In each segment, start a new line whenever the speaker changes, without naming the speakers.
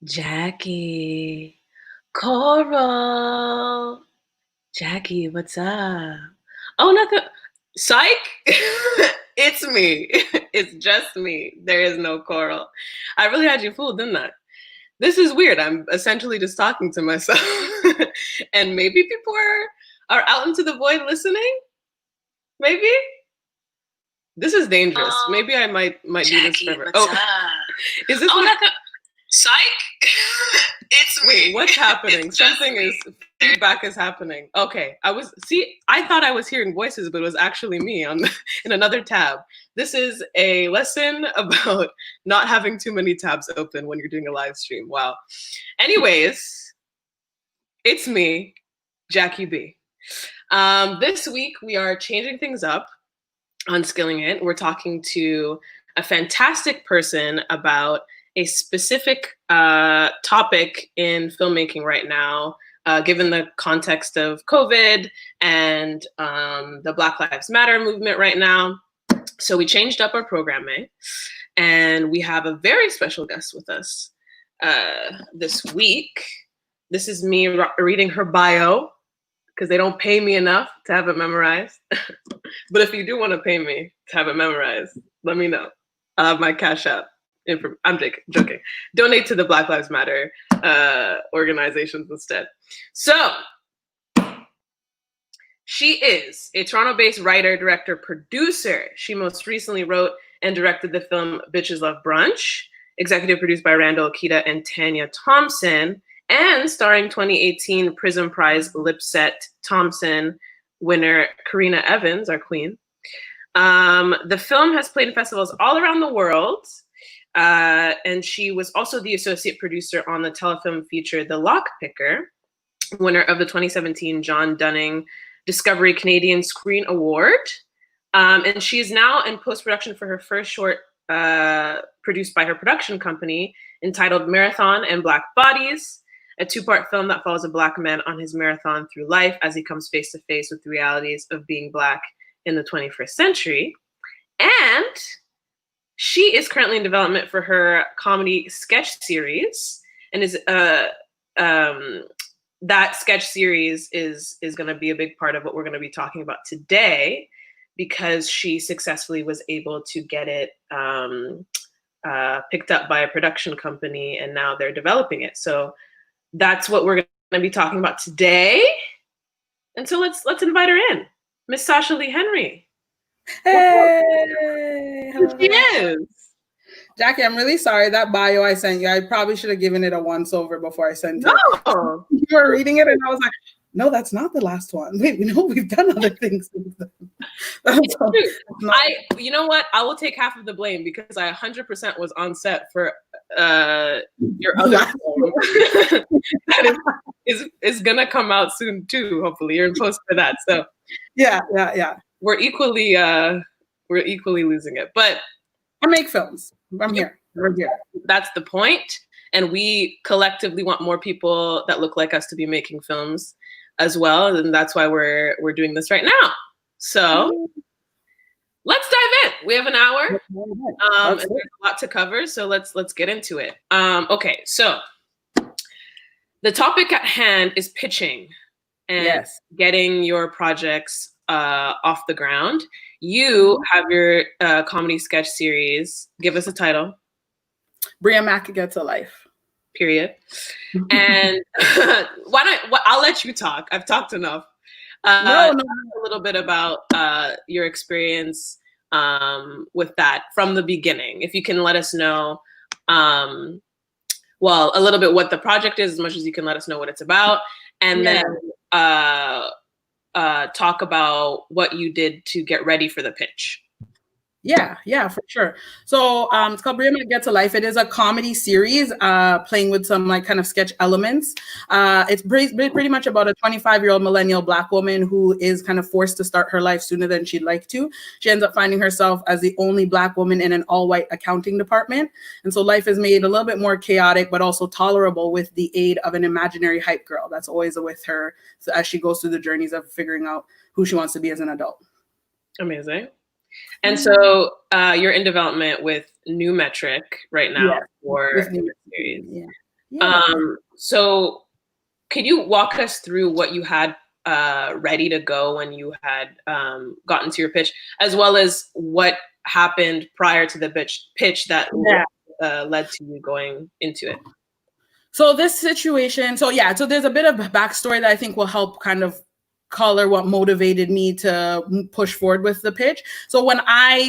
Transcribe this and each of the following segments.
Jackie, Coral, Jackie, what's up? Oh, nothing. Psych. It's me. It's just me. There is no Coral. I really had you fooled, didn't I? This is weird. I'm essentially just talking to myself, and maybe people are out into the void listening. Maybe this is dangerous. Maybe I might do this forever.
What's up?
Is this?
Oh,
my...
Psych. It's me.
Wait, what's happening? Something is feedback is happening. Okay, I thought I was hearing voices, but it was actually me in another tab. This is a lesson about not having too many tabs open when you're doing a live stream. Wow. Anyways, it's me, Jackie B. This week we are changing things up on Skilling It. We're talking to a fantastic person about a specific topic in filmmaking right now, given the context of COVID and the Black Lives Matter movement right now. So we changed up our programming, and we have a very special guest with us this week. This is me reading her bio, because they don't pay me enough to have it memorized. But if you do want to pay me to have it memorized, let me know. I'll have my Cash App. I'm joking. Donate to the Black Lives Matter organizations instead. So, she is a Toronto-based writer, director, producer. She most recently wrote and directed the film Bitches Love Brunch, executive produced by Randall Akita and Tanya Thompson, and starring 2018 Prism Prize Lipset Thompson winner Karina Evans, our queen. The film has played in festivals all around the world. And she was also the associate producer on the telefilm feature The Lockpicker, winner of the 2017 John Dunning Discovery Canadian Screen Award. And she is now in post-production for her first short produced by her production company entitled Marathon and Black Bodies, a two-part film that follows a Black man on his marathon through life as he comes face-to-face with the realities of being Black in the 21st century. And she is currently in development for her comedy sketch series, and is that sketch series is going to be a big part of what we're going to be talking about today, because she successfully was able to get it picked up by a production company, and now they're developing it. So that's what we're going to be talking about today. And so let's invite her in, Miss Sasha Leigh Henry.
Hey,
she is.
Jackie, I'm really sorry. That bio I sent you, I probably should have given it a once over before I sent it.
No.
You were reading it and I was like, no, that's not the last one. Wait, we've done other things.
You know what? I will take half of the blame, because I 100% was on set for your other film. That is gonna come out soon too. Hopefully, you're in post for that. So
yeah.
We're equally losing it, but
I make films. I'm here. We're here.
That's the point, and we collectively want more people that look like us to be making films as well, and that's why we're doing this right now. So let's dive in. We have an hour. And there's a lot to cover, so let's get into it. Okay, so the topic at hand is pitching and getting your projects off the ground. You have your comedy sketch series. Give us a title.
Bria Mack Gets a Life.
Period. And I'll let you talk. I've talked enough.
No.
A little bit about your experience with that from the beginning. If you can let us know, a little bit what the project is, as much as you can let us know what it's about, and then talk about what you did to get ready for the pitch.
Yeah, for sure. So it's called Bria Mack Gets a Life. It is a comedy series playing with some like kind of sketch elements. It's pretty much about a 25-year-old millennial Black woman who is kind of forced to start her life sooner than she'd like to. She ends up finding herself as the only Black woman in an all-white accounting department. And so life is made a little bit more chaotic, but also tolerable with the aid of an imaginary hype girl that's always with her as she goes through the journeys of figuring out who she wants to be as an adult.
Amazing. And so you're in development with New Metric right now for the series.
Yeah. Yeah.
So could you walk us through what you had ready to go when you had gotten to your pitch, as well as what happened prior to the pitch that led to you going into it?
So this situation, so there's a bit of backstory that I think will help kind of color what motivated me to push forward with the pitch. So when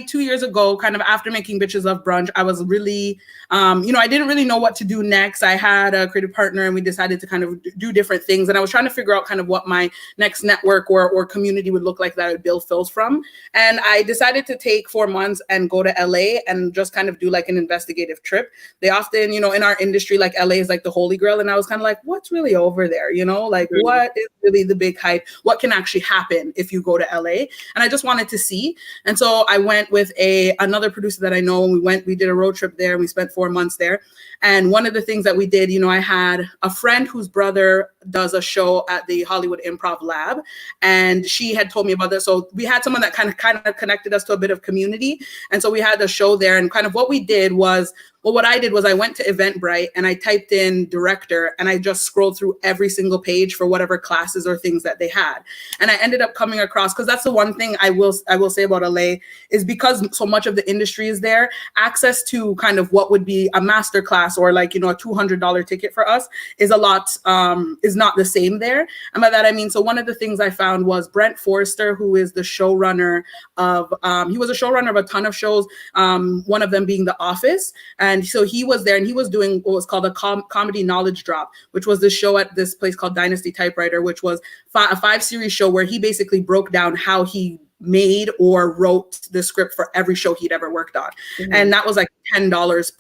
2 years ago, kind of after making Bitches Love Brunch, I was really, I didn't really know what to do next. I had a creative partner and we decided to kind of do different things. And I was trying to figure out kind of what my next network or community would look like that I would build films from. And I decided to take 4 months and go to LA and just kind of do like an investigative trip. They often, in our industry, like LA is like the holy grail. And I was kind of like, what's really over there? Like what is really the big hype? What can actually happen if you go to LA? And I just wanted to see. And so I went with another producer that I know, and we did a road trip there, and we spent 4 months there. And one of the things that we did, I had a friend whose brother does a show at the Hollywood Improv Lab, and she had told me about this. So we had someone that kind of connected us to a bit of community. And so we had a show there, and kind of what we did was, what I did was I went to Eventbrite and I typed in director and I just scrolled through every single page for whatever classes or things that they had. And I ended up coming across, because that's the one thing I will say about LA, is because so much of the industry is there, access to kind of what would be a master class or like, a $200 ticket for us is not the same there. And by that I mean, so one of the things I found was Brent Forrester, who is the showrunner of, he was a showrunner of a ton of shows, one of them being The Office. And so he was there and he was doing what was called a comedy knowledge drop, which was this show at this place called Dynasty Typewriter, which was a 5-series show where he basically broke down how he made or wrote the script for every show he'd ever worked on. Mm-hmm. And that was like $10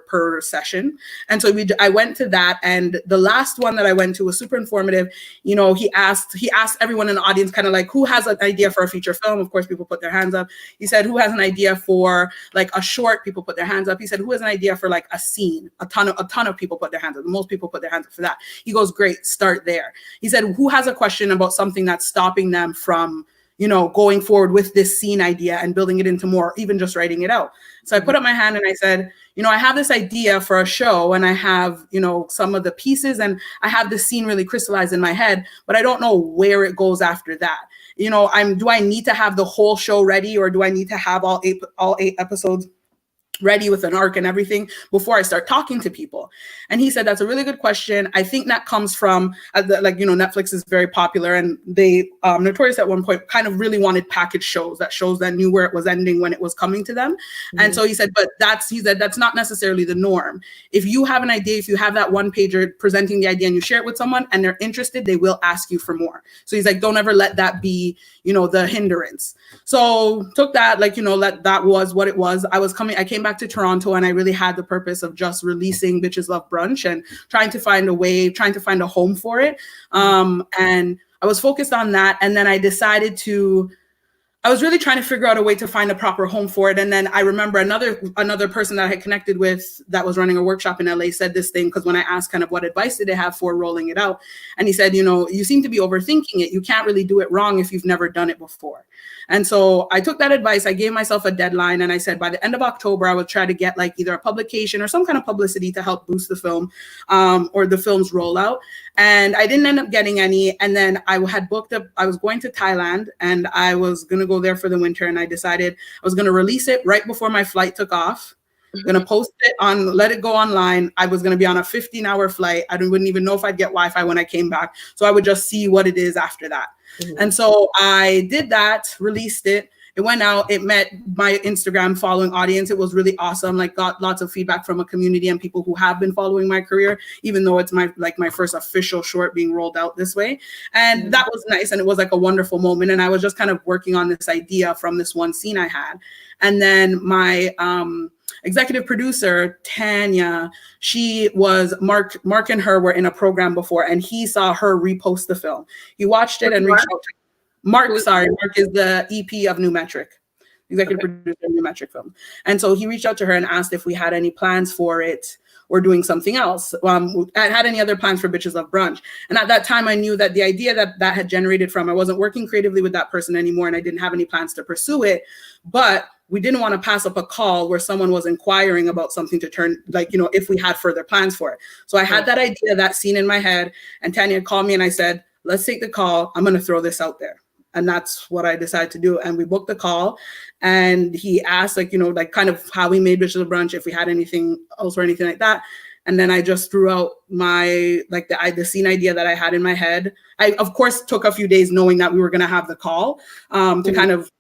per session. And so I went to that, and the last one that I went to was super informative. He asked everyone in the audience kind of like, who has an idea for a feature film? Of course, people put their hands up. He said, who has an idea for like a short? People put their hands up. He said, who has an idea for like a scene? A ton of people put their hands up. Most people put their hands up for that. He goes, great, start there. He said, who has a question about something that's stopping them from going forward with this scene idea and building it into more, even just writing it out? So I put up my hand and I said, I have this idea for a show, and I have, some of the pieces, and I have this scene really crystallized in my head, but I don't know where it goes after that. Do I need to have the whole show ready, or do I need to have all eight episodes ready with an arc and everything before I start talking to people? And he said, that's a really good question. I think that comes from Netflix is very popular, and they Notorious at one point kind of really wanted package shows that knew where it was ending when it was coming to them. Mm-hmm. And so he said, that's not necessarily the norm. If you have an idea, if you have that one pager presenting the idea and you share it with someone and they're interested, they will ask you for more. So he's like, don't ever let that be, the hindrance. So took that, that was what it was. I came back to Toronto, and I really had the purpose of just releasing Bitches Love Brunch and trying to find a home for it. And I was focused on that. And then I was really trying to figure out a way to find a proper home for it. And then I remember another person that I had connected with that was running a workshop in LA said this thing, because when I asked kind of what advice did they have for rolling it out, and he said, you seem to be overthinking it. You can't really do it wrong if you've never done it before. And so I took that advice. I gave myself a deadline, and I said by the end of October, I would try to get like either a publication or some kind of publicity to help boost the film or the film's rollout. And I didn't end up getting any. And then I had I was going to Thailand, and I was going to go there for the winter. And I decided I was going to release it right before my flight took off. I'm going to post it let it go online. I was going to be on a 15-hour flight. I wouldn't even know if I'd get Wi-Fi when I came back. So I would just see what it is after that. Mm-hmm. And so I did that, released it. It went out. It met my Instagram following audience. It was really awesome. Like, got lots of feedback from a community and people who have been following my career, even though it's my first official short being rolled out this way. And that was nice. And it was like a wonderful moment. And I was just kind of working on this idea from this one scene I had. And then my executive producer, Tanya, she was Mark and her were in a program before, and he saw her repost the film. He watched it and reached out to Mark is the EP of New Metric, executive producer of New Metric Film. And so he reached out to her and asked if we had any plans for it or doing something else. Had any other plans for Bitches Love Brunch. And at that time, I knew that the idea that had generated from, I wasn't working creatively with that person anymore, and I didn't have any plans to pursue it. But we didn't want to pass up a call where someone was inquiring about something to turn, like, you know, if we had further plans for it. So I had that idea, that scene in my head, and Tanya called me and I said, let's take the call. I'm going to throw this out there. And that's what I decided to do. And we booked the call, and he asked, like, you know, like kind of how we made Bitches of Brunch, if we had anything else or anything like that. And then I just threw out my, like the scene idea that I had in my head. I, of course, took a few days knowing that we were going to have the call to kind of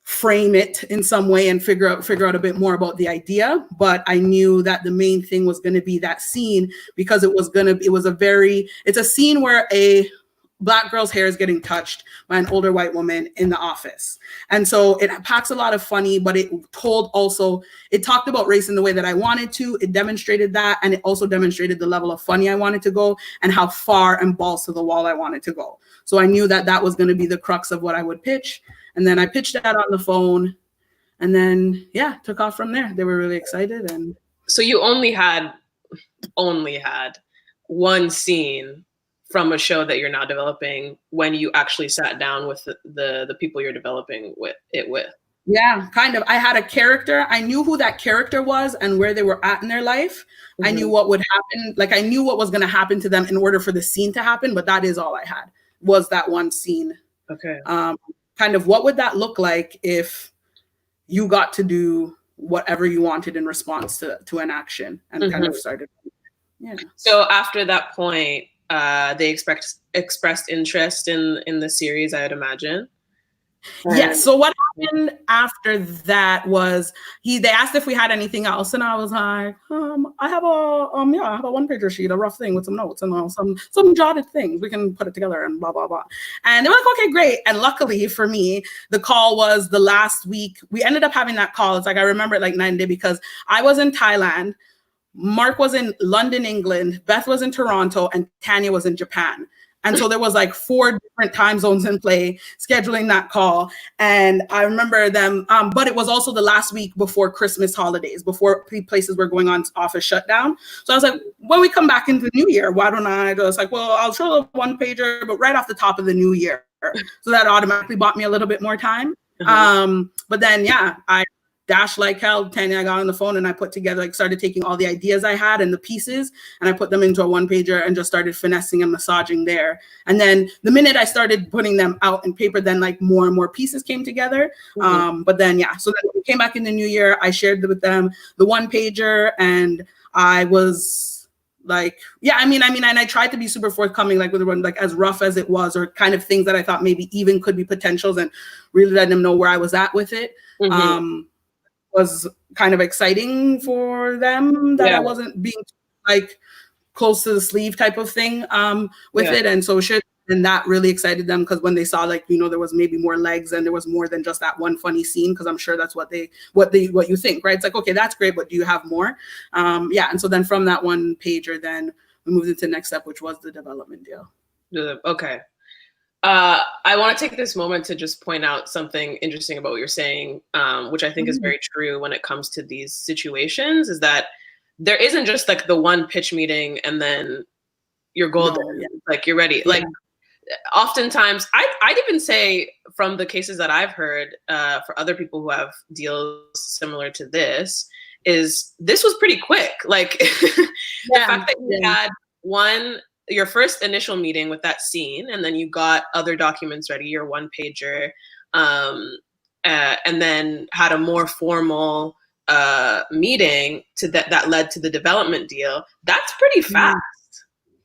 frame it in some way and figure out a bit more about the idea. But I knew that the main thing was going to be that scene, because it's a scene where a Black girl's hair is getting touched by an older white woman in the office. And so it packs a lot of funny, but it talked about race in the way that I wanted to. It demonstrated that. And it also demonstrated the level of funny I wanted to go and how far and balls to the wall I wanted to go. So I knew that that was going to be the crux of what I would pitch. And then I pitched that on the phone, and then, yeah, took off from there. They were really excited. And
so you only had one scene from a show that you're now developing when you actually sat down with the people you're developing with.
Yeah, kind of. I had a character. I knew who that character was and where they were at in their life. Mm-hmm. I knew what would happen. Like, I knew what was going to happen to them in order for the scene to happen. But that is all I had, was that one scene.
Okay.
Kind of what would that look like if you got to do whatever you wanted in response to an action, and kind of started. Yeah. So
after that point, they expressed interest in the series, I would imagine.
Yes. So what happened after that was they asked if we had anything else, and I was like, I have a one-pager sheet, a rough thing with some notes and some jotted things. We can put it together and blah blah blah. And they were like, okay, great. And luckily for me, the call was the last week. We ended up having that call. It's like I remember it like 9 days, because I was in Thailand, Mark was in London, England, Beth was in Toronto, and Tanya was in Japan. And so there was like 4 different time zones in play, scheduling that call. And I remember them, but it was also the last week before Christmas holidays, before places were going on office shutdown. So I was like, when we come back into the new year, why don't I just like, well, I'll show the one pager, but right off the top of the new year. So that automatically bought me a little bit more time. But then, yeah, I dashed like hell. Tanya, I got on the phone and I put together, like, started taking all the ideas I had and the pieces, and I put them into a one pager and just started finessing and massaging there. And then the minute I started putting them out in paper, then like more and more pieces came together. But then, yeah, so then when we came back in the new year, I shared with them the one pager, and I was like, yeah, I mean, and I tried to be super forthcoming, like with the one, like as rough as it was, or kind of things that I thought maybe even could be potentials, and really letting them know where I was at with it. Was kind of exciting for them that I wasn't being like close to the sleeve type of thing with it. And so and that really excited them, because when they saw, like, you know, there was maybe more legs and there was more than just that one funny scene, because I'm sure that's what you think, right? It's like, okay, that's great, but do you have more? And so then from that one pager, then we moved into the next step, which was the development deal.
Okay. I want to take this moment to just point out something interesting about what you're saying, which I think is very true when it comes to these situations, is that there isn't just like the one pitch meeting and then you're golden, like you're ready. Like oftentimes, I'd even say from the cases that I've heard for other people who have deals similar to this was pretty quick. Like the fact that you had your first initial meeting with that scene, and then you got other documents ready, your one pager, and then had a more formal meeting that led to the development deal. That's pretty fast.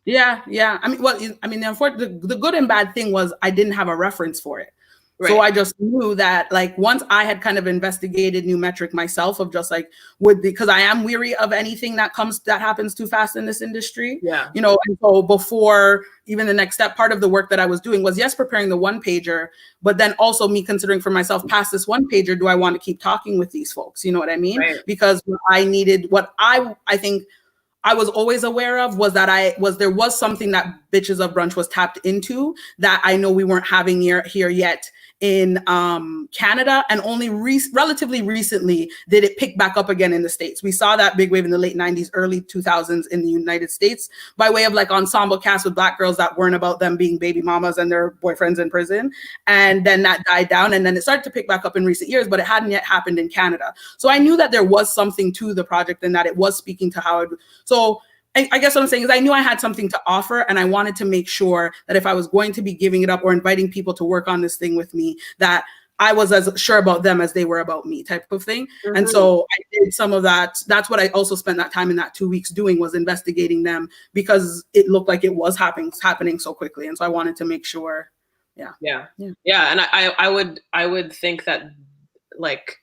Yeah. I mean, the good and bad thing was I didn't have a reference for it. Right. So I just knew that, like, once I had kind of investigated new metric myself of just like, because I am weary of anything that happens too fast in this industry. Yeah. You know, and so before even the next step, part of the work that I was doing was, yes, preparing the one pager, but then also me considering for myself, past this one pager, do I want to keep talking with these folks? You know what I mean? Right. Because what I think I was always aware of was that there was something that Bitches of Brunch was tapped into that I know we weren't having here yet in Canada, and only relatively recently did it pick back up again in the States. We saw that big wave in the late 90s, early 2000s in the United States by way of like ensemble casts with Black girls that weren't about them being baby mamas and their boyfriends in prison. And then that died down, and then it started to pick back up in recent years, but it hadn't yet happened in Canada. So I knew that there was something to the project and that it was speaking to how it, so I guess what I'm saying is I knew I had something to offer, and I wanted to make sure that if I was going to be giving it up or inviting people to work on this thing with me, that I was as sure about them as they were about me, type of thing. Mm-hmm. And so I did some of that. That's what I also spent that time in that 2 weeks doing, was investigating them, because it looked like it was happening so quickly. And so I wanted to make sure. Yeah.
And I would think that like,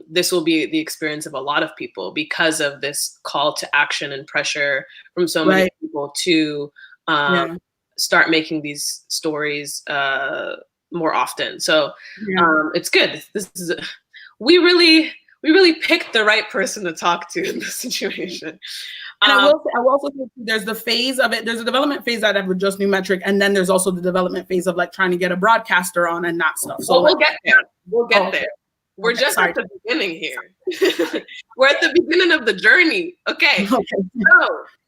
this will be the experience of a lot of people because of this call to action and pressure from so many people to start making these stories more often. So it's good. This is we really picked the right person to talk to in this situation.
And I will also say there's the phase of it. There's a development phase that I've just New Metric, and then there's also the development phase of like trying to get a broadcaster on and that stuff. So
we'll get there. We'll get there. We're just at the beginning here. We're at the beginning of the journey. Okay. So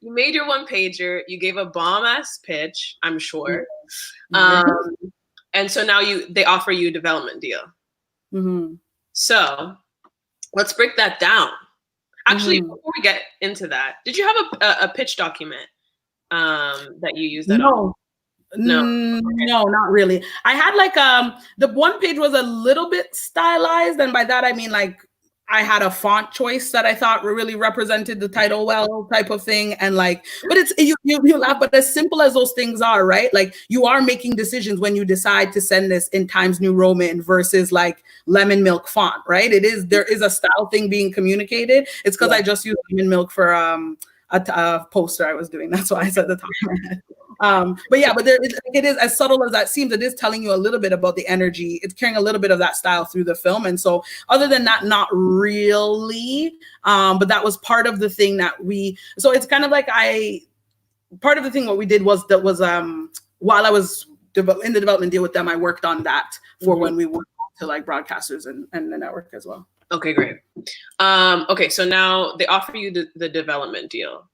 you made your one pager. You gave a bomb ass pitch, I'm sure. And so now they offer you a development deal. Mm-hmm. So let's break that down. Actually, before we get into that, did you have a pitch document that you used?
No, not really. I had like the one page was a little bit stylized, and by that I mean like I had a font choice that I thought really represented the title well, type of thing. And like, but it's you laugh, but as simple as those things are, right? Like you are making decisions when you decide to send this in Times New Roman versus like lemon milk font, right? There is a style thing being communicated. It's because I just used lemon milk for a poster I was doing. That's why I said the top of my head. But it is as subtle as that seems. It is telling you a little bit about the energy. It's carrying a little bit of that style through the film. And so other than that, not really. But that was part of the thing so it's kind of like part of the thing what we did was while I was in the development deal with them, I worked on that for when we went to like broadcasters and the network as well.
Okay, great. Okay, so now they offer you the development deal.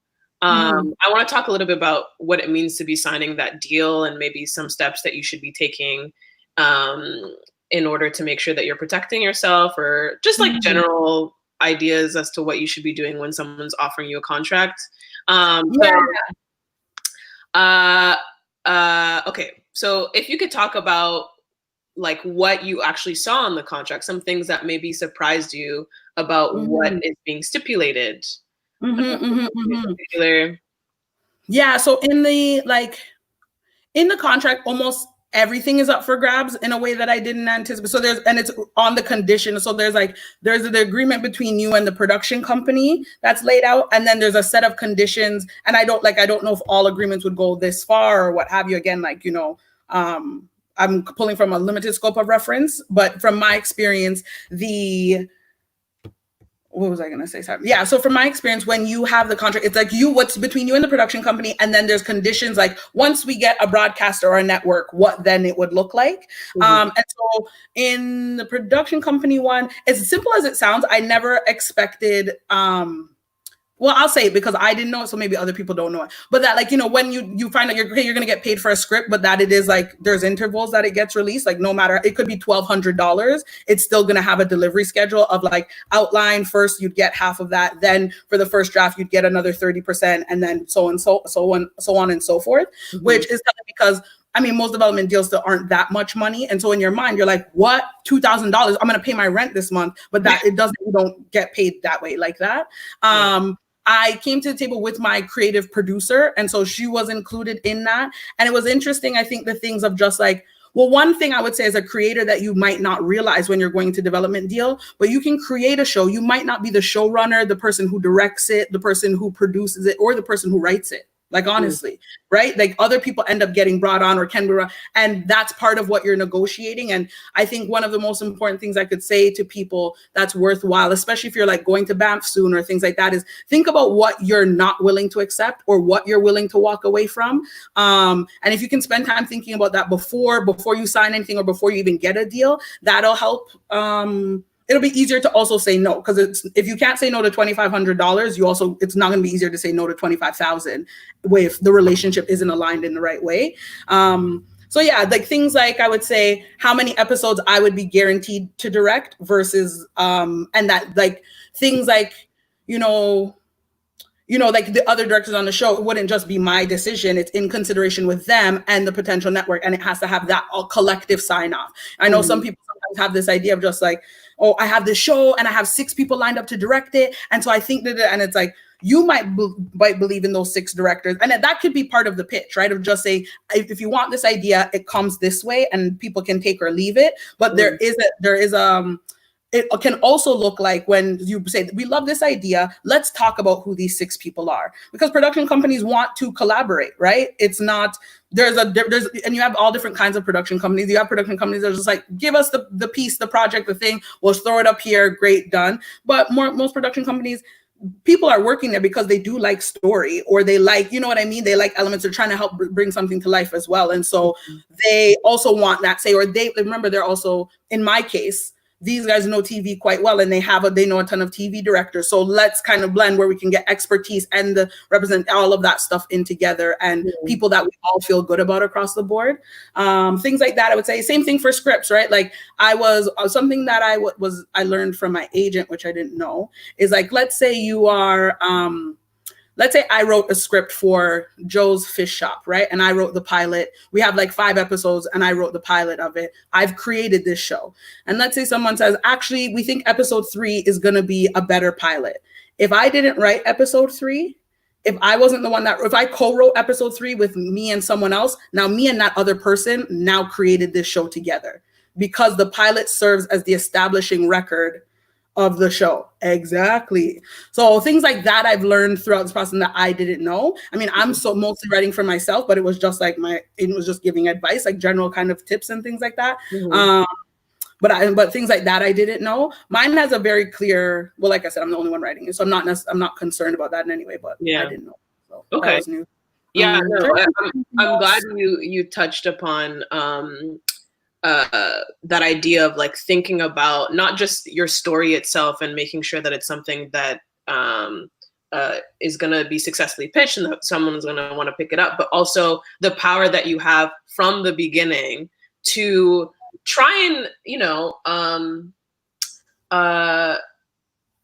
I want to talk a little bit about what it means to be signing that deal and maybe some steps that you should be taking in order to make sure that you're protecting yourself, or just like general ideas as to what you should be doing when someone's offering you a contract. Okay, so if you could talk about like what you actually saw in the contract, some things that maybe surprised you about what is being stipulated.
Yeah, so in the contract, almost everything is up for grabs in a way that I didn't anticipate. So it's on the condition. So there's the agreement between you and the production company that's laid out, and then there's a set of conditions. And I don't know if all agreements would go this far or what have you. Again, like, I'm pulling from a limited scope of reference, but from my experience, what was I going to say? Sorry. Yeah. So from my experience, when you have the contract, it's like what's between you and the production company. And then there's conditions like once we get a broadcaster or a network, what then it would look like. And so in the production company one, as simple as it sounds, I never expected, well, I'll say it because I didn't know it, so maybe other people don't know it. But that, like, when you find out you're going to get paid for a script, but that it is like there's intervals that it gets released. Like no matter, it could be $1,200. It's still going to have a delivery schedule of like outline. First, you'd get half of that. Then for the first draft, you'd get another 30%, and then so on and so forth. Which is because most development deals still aren't that much money. And so in your mind, you're like, what? $2,000? I'm going to pay my rent this month, but that it doesn't, you don't get paid that way like that. I came to the table with my creative producer, and so she was included in that. And it was interesting, I think, the things of just like, well, one thing I would say as a creator that you might not realize when you're going to development deal, but you can create a show. You might not be the showrunner, the person who directs it, the person who produces it, or the person who writes it. Like, honestly, right? Like, other people end up getting brought on or can be brought, and that's part of what you're negotiating. And I think one of the most important things I could say to people that's worthwhile, especially if you're like going to Banff soon or things like that, is think about what you're not willing to accept or what you're willing to walk away from. And if you can spend time thinking about that before you sign anything or before you even get a deal, that'll help. It'll be easier to also say no, because if you can't say no to $2,500, it's not going to be easier to say no to 25,000 if the relationship isn't aligned in the right way. So yeah, like things like, I would say how many episodes I would be guaranteed to direct versus and that, like, things like, like the other directors on the show, it wouldn't just be my decision. It's in consideration with them and the potential network, and it has to have that collective sign off. I know some people sometimes have this idea of just like, oh, I have this show and I have 6 people lined up to direct it, and so I think that, and it's like, you might believe in those 6 directors, and that could be part of the pitch, right? Of just saying, if you want this idea, it comes this way, and people can take or leave it. But there is it can also look like when you say, we love this idea, let's talk about who these 6 people are, because production companies want to collaborate, right? It's not, and you have all different kinds of production companies. You have production companies that are just like, give us the piece, the project, the thing, we'll throw it up here, great, done. But most production companies, people are working there because they do like story, or they like, you know what I mean? They like elements. They're trying to help bring something to life as well. And so they also want that say, or they remember, they're also, in my case, these guys know TV quite well, and they know a ton of TV directors. So let's kind of blend where we can get expertise and represent all of that stuff in together, and people that we all feel good about across the board. Things like that, I would say. Same thing for scripts, right? Like something that I learned from my agent, which I didn't know, is like, let's say you are, let's say I wrote a script for Joe's Fish Shop, right? And I wrote the pilot. We have like 5 episodes and I wrote the pilot of it. I've created this show. And let's say someone says, actually, we think episode 3 is going to be a better pilot. If I didn't write episode 3, if I wasn't the one if I co-wrote episode 3 with me and someone else, now me and that other person now created this show together, because the pilot serves as the establishing record of the show. Exactly. So things like that I've learned throughout this process that I didn't know. I mean, I'm mostly writing for myself, but it was just like it was just giving advice, like general kind of tips and things like that. But things like that I didn't know. Mine has a very clear, well, like I said, I'm the only one writing it, so I'm not concerned about that in any way, but I didn't know. So
okay.
That was new.
Yeah, I'm glad you touched upon that idea of like thinking about not just your story itself and making sure that it's something that is going to be successfully pitched and that someone's going to want to pick it up, but also the power that you have from the beginning to try and,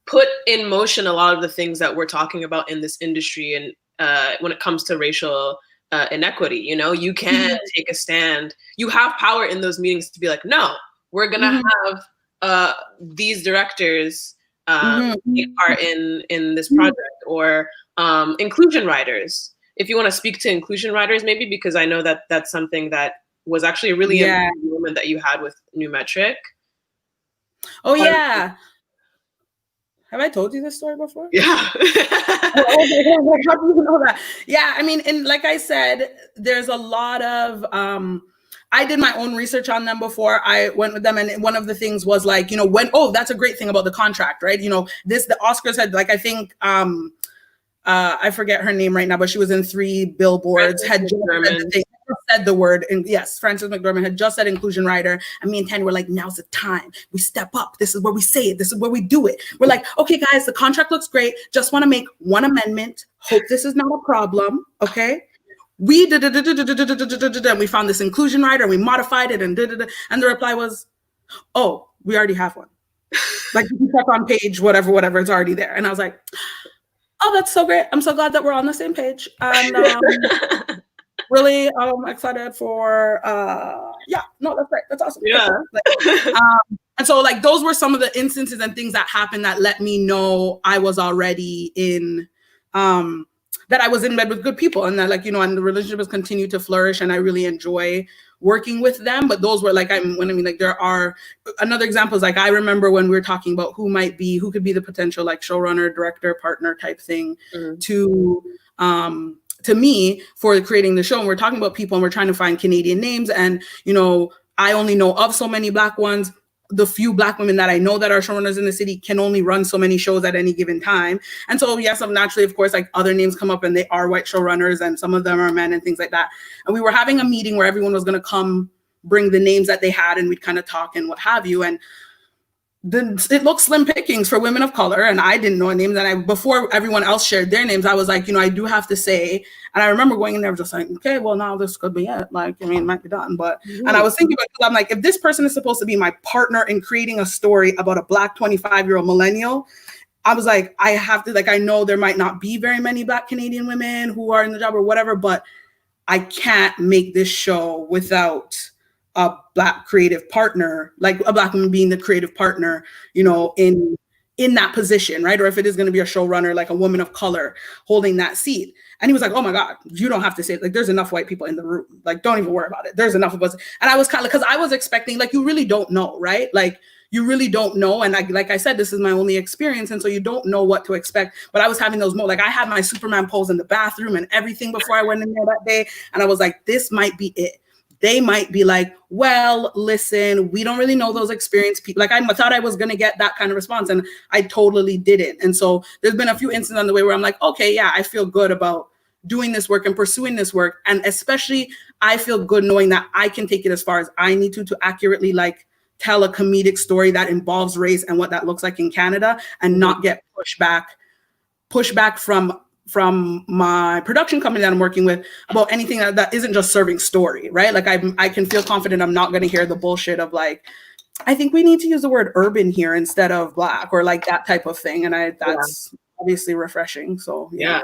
put in motion a lot of the things that we're talking about in this industry. And when it comes to racial inequity, you can take a stand. You have power in those meetings to be like, no, we're going to have these directors take part in this project, or inclusion writers. If you want to speak to inclusion writers, maybe, because I know that that's something that was actually a really important moment that you had with New Metric.
Oh, yeah. Have I told you this story before?
Yeah.
How do you know that? Yeah, I mean, and like I said, there's a lot of, I did my own research on them before I went with them. And one of the things was like, that's a great thing about the contract, right? The Oscars had, like, I think, I forget her name right now, but she was in 3 billboards, said the word, and yes, Frances McDormand had just said inclusion writer, and me and Tanya were like, now's the time. We step up. This is where we say it. This is where we do it. We're like, okay, guys, the contract looks great. Just want to make one amendment. Hope this is not a problem. Okay. We did, and we found this inclusion writer, and we modified it, and the reply was, oh, we already have one. Like, you can check on page, whatever, it's already there. And I was like, oh, that's so great. I'm so glad that we're on the same page. And really excited for that's great. That's awesome.
Yeah.
And so like those were some of the instances and things that happened that let me know I was already in that I was in bed with good people, and that and the relationship has continued to flourish, and I really enjoy working with them. But those were there are another example is like, I remember when we were talking about who could be the potential like showrunner, director, partner type thing to me for creating the show, and we're talking about people and we're trying to find Canadian names, and I only know of so many Black ones. The few Black women that I know that are showrunners in the city can only run so many shows at any given time. And so, yes, naturally, of course, like other names come up and they are white showrunners and some of them are men and things like that. And we were having a meeting where everyone was going to come bring the names that they had and we'd kind of talk and what have you. And it looked slim pickings for women of color. And I didn't know names. And before everyone else shared their names, I was like, I do have to say, and I remember going in there just like, okay, well, now this could be it. Like, it might be done. But, and I was thinking about it, because I'm like, if this person is supposed to be my partner in creating a story about a Black 25-year-old millennial, I was like, I have to, like, I know there might not be very many Black Canadian women who are in the job or whatever, but I can't make this show without a Black creative partner, like a Black woman being the creative partner, in that position, right? Or if it is going to be a showrunner, like a woman of color holding that seat. And he was like, oh my God, you don't have to say it. Like, there's enough white people in the room. Like, don't even worry about it. There's enough of us. And I was kind of, because I was expecting, like, you really don't know, right? Like, you really don't know. And like I said, this is my only experience. And so you don't know what to expect. But I was having those moments, like I had my Superman pose in the bathroom and everything before I went in there that day. And I was like, this might be it. They might be like, well, listen, we don't really know those experienced people. Like I thought I was going to get that kind of response and I totally didn't. And so there's been a few instances on the way where I'm like, okay, yeah, I feel good about doing this work and pursuing this work. And especially I feel good knowing that I can take it as far as I need to accurately like tell a comedic story that involves race and what that looks like in Canada and not get pushback from my production company that I'm working with about anything that isn't just serving story, right? Like I can feel confident I'm not going to hear the bullshit of like, I think we need to use the word urban here instead of Black or like that type of thing. And that's obviously refreshing. So yeah.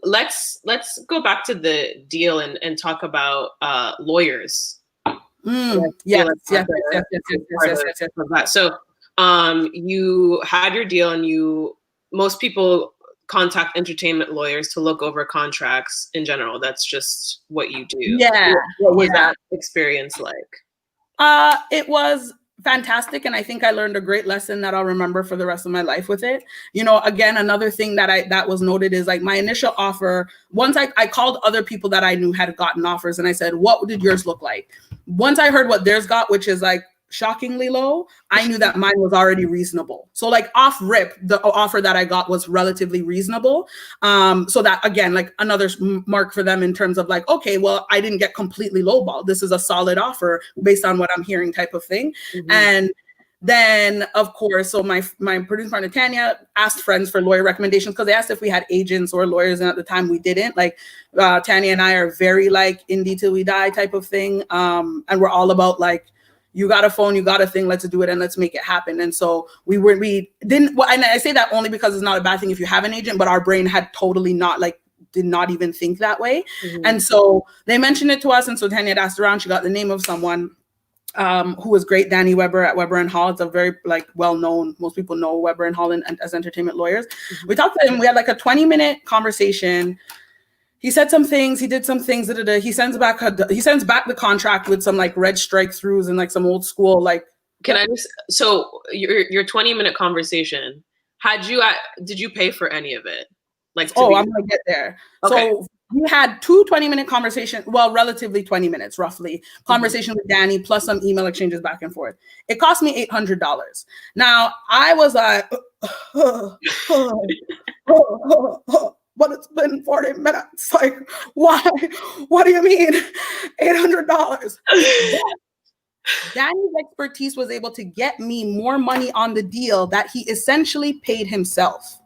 Let's go back to the deal and talk about lawyers.
Yes.
So you had your deal and most people contact entertainment lawyers to look over contracts in general. That's just what you do.
Yeah.
What was that experience like?
It was fantastic. And I think I learned a great lesson that I'll remember for the rest of my life with it. Again, another thing that was noted is like my initial offer, once I called other people that I knew had gotten offers and I said, what did yours look like? Once I heard what theirs got, which is like shockingly low, I knew that mine was already reasonable. So like off rip, the offer that I got was relatively reasonable. So that again, like another mark for them in terms of like, okay, well, I didn't get completely lowballed. This is a solid offer based on what I'm hearing type of thing. Mm-hmm. And then of course, so my producer partner Tanya asked friends for lawyer recommendations because they asked if we had agents or lawyers, and at the time we didn't. Like Tanya and I are very like indie till we die type of thing. And we're all about like, you got a phone, you got a thing, let's do it and let's make it happen. And so we didn't, well, and I say that only because it's not a bad thing if you have an agent, but our brain had totally did not even think that way. Mm-hmm. And so they mentioned it to us. And so Tanya had asked around, she got the name of someone who was great, Danny Weber at Weber and Hall. It's a very like well-known, most people know Weber and Hall as entertainment lawyers. Mm-hmm. We talked to him, we had like a 20-minute conversation. He said some things, he did some things, he sends back the contract with some like red strike throughs and like some old school, like.
Can I just, so your 20-minute conversation, did you pay for any of it? Like,
I'm gonna get there. Okay. So we had 2 20-minute conversations, well, relatively 20 minutes, roughly, conversation with Danny, plus some email exchanges back and forth. It cost me $800. Now I was like, but it's been 40 minutes. Like, why? What do you mean? $800. Danny's expertise was able to get me more money on the deal that he essentially paid himself.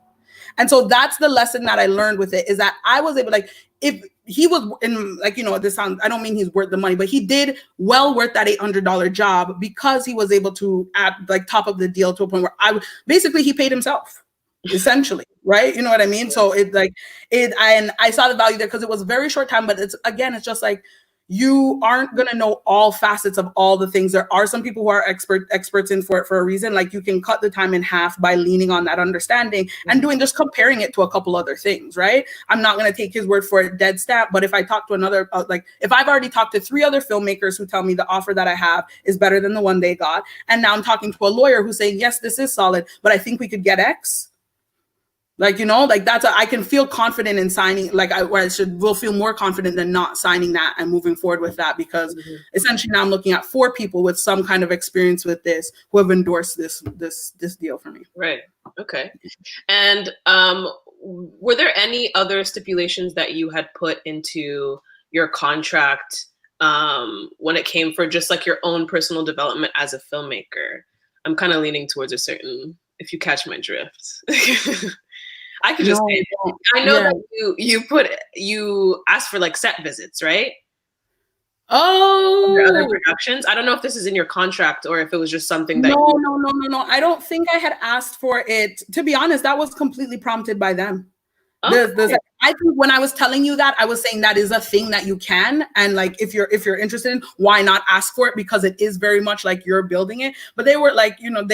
And so that's the lesson that I learned with it, is that I was able, like, if he was in, like, this sounds, I don't mean he's worth the money, but he did well worth that $800 job because he was able to add, like, top up the deal to a point where basically he paid himself. Essentially, right? You know what I mean? So and I saw the value there because it was a very short time, but it's just like, you aren't going to know all facets of all the things. There are some people who are experts in for it for a reason. Like you can cut the time in half by leaning on that understanding and just comparing it to a couple other things, right? I'm not going to take his word for it dead stamp, but if I talk to another, if I've already talked to 3 other filmmakers who tell me the offer that I have is better than the one they got, and now I'm talking to a lawyer who's saying, yes, this is solid, but I think we could get X. Like, you know, like I can feel confident in signing, like will feel more confident than not signing that and moving forward with that, because essentially now I'm looking at 4 people with some kind of experience with this who have endorsed this deal for me.
Right. Okay. And were there any other stipulations that you had put into your contract when it came for just like your own personal development as a filmmaker? I'm kind of leaning towards a certain, if you catch my drift. I could just say, I know that you asked for like set visits, right?
Oh,
for other productions. I don't know if this is in your contract or if it was just something that
No. I don't think I had asked for it. To be honest, that was completely prompted by them. Okay. I think when I was telling you that, I was saying that is a thing that you can, and like if you're interested in, why not ask for it, because it is very much like you're building it. But they were like, you know,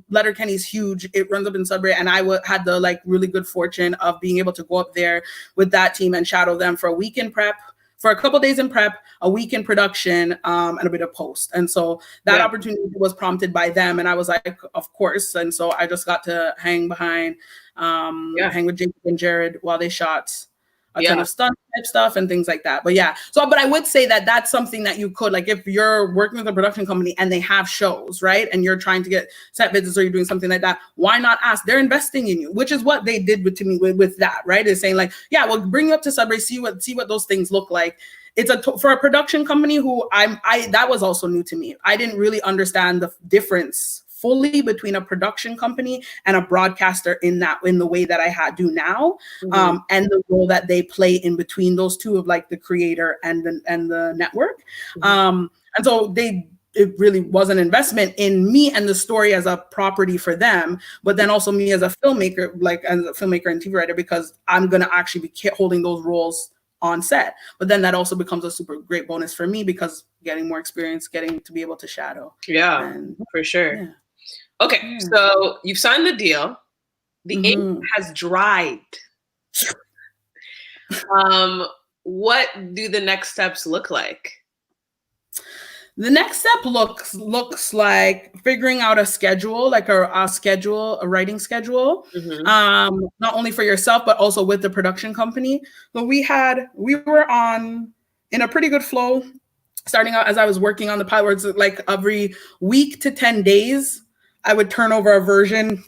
Letterkenny's huge. It runs up in Sudbury, and I had the like really good fortune of being able to go up there with that team and shadow them for a week in prep. For a couple of days in prep, a week in production, and a bit of post. And so that opportunity was prompted by them. And I was like, of course. And so I just got to hang behind, hang with Jacob and Jared while they shot a ton of stunt type stuff and things like that. But but I would say that that's something that you could, like, if you're working with a production company and they have shows, right? And you're trying to get set visits or you're doing something like that, why not ask? They're investing in you, which is what they did to me with that, right? Is saying like, we'll bring you up to Sudbury, see what those things look like. It's for a production company who that was also new to me. I didn't really understand the difference fully between a production company and a broadcaster in the way that I do now, and the role that they play in between those two of like the creator and the network. And so it really was an investment in me and the story as a property for them, but then also me as a filmmaker, and TV writer, because I'm going to actually be holding those roles on set. But then that also becomes a super great bonus for me, because getting more experience, getting to be able to shadow.
For sure. Okay, so you've signed the deal. The ink has dried. What do the next steps look like?
The next step looks like figuring out a schedule, like a writing schedule, not only for yourself, but also with the production company. So we were in a pretty good flow, starting out as I was working on the pilot, like every week to 10 days, I would turn over a version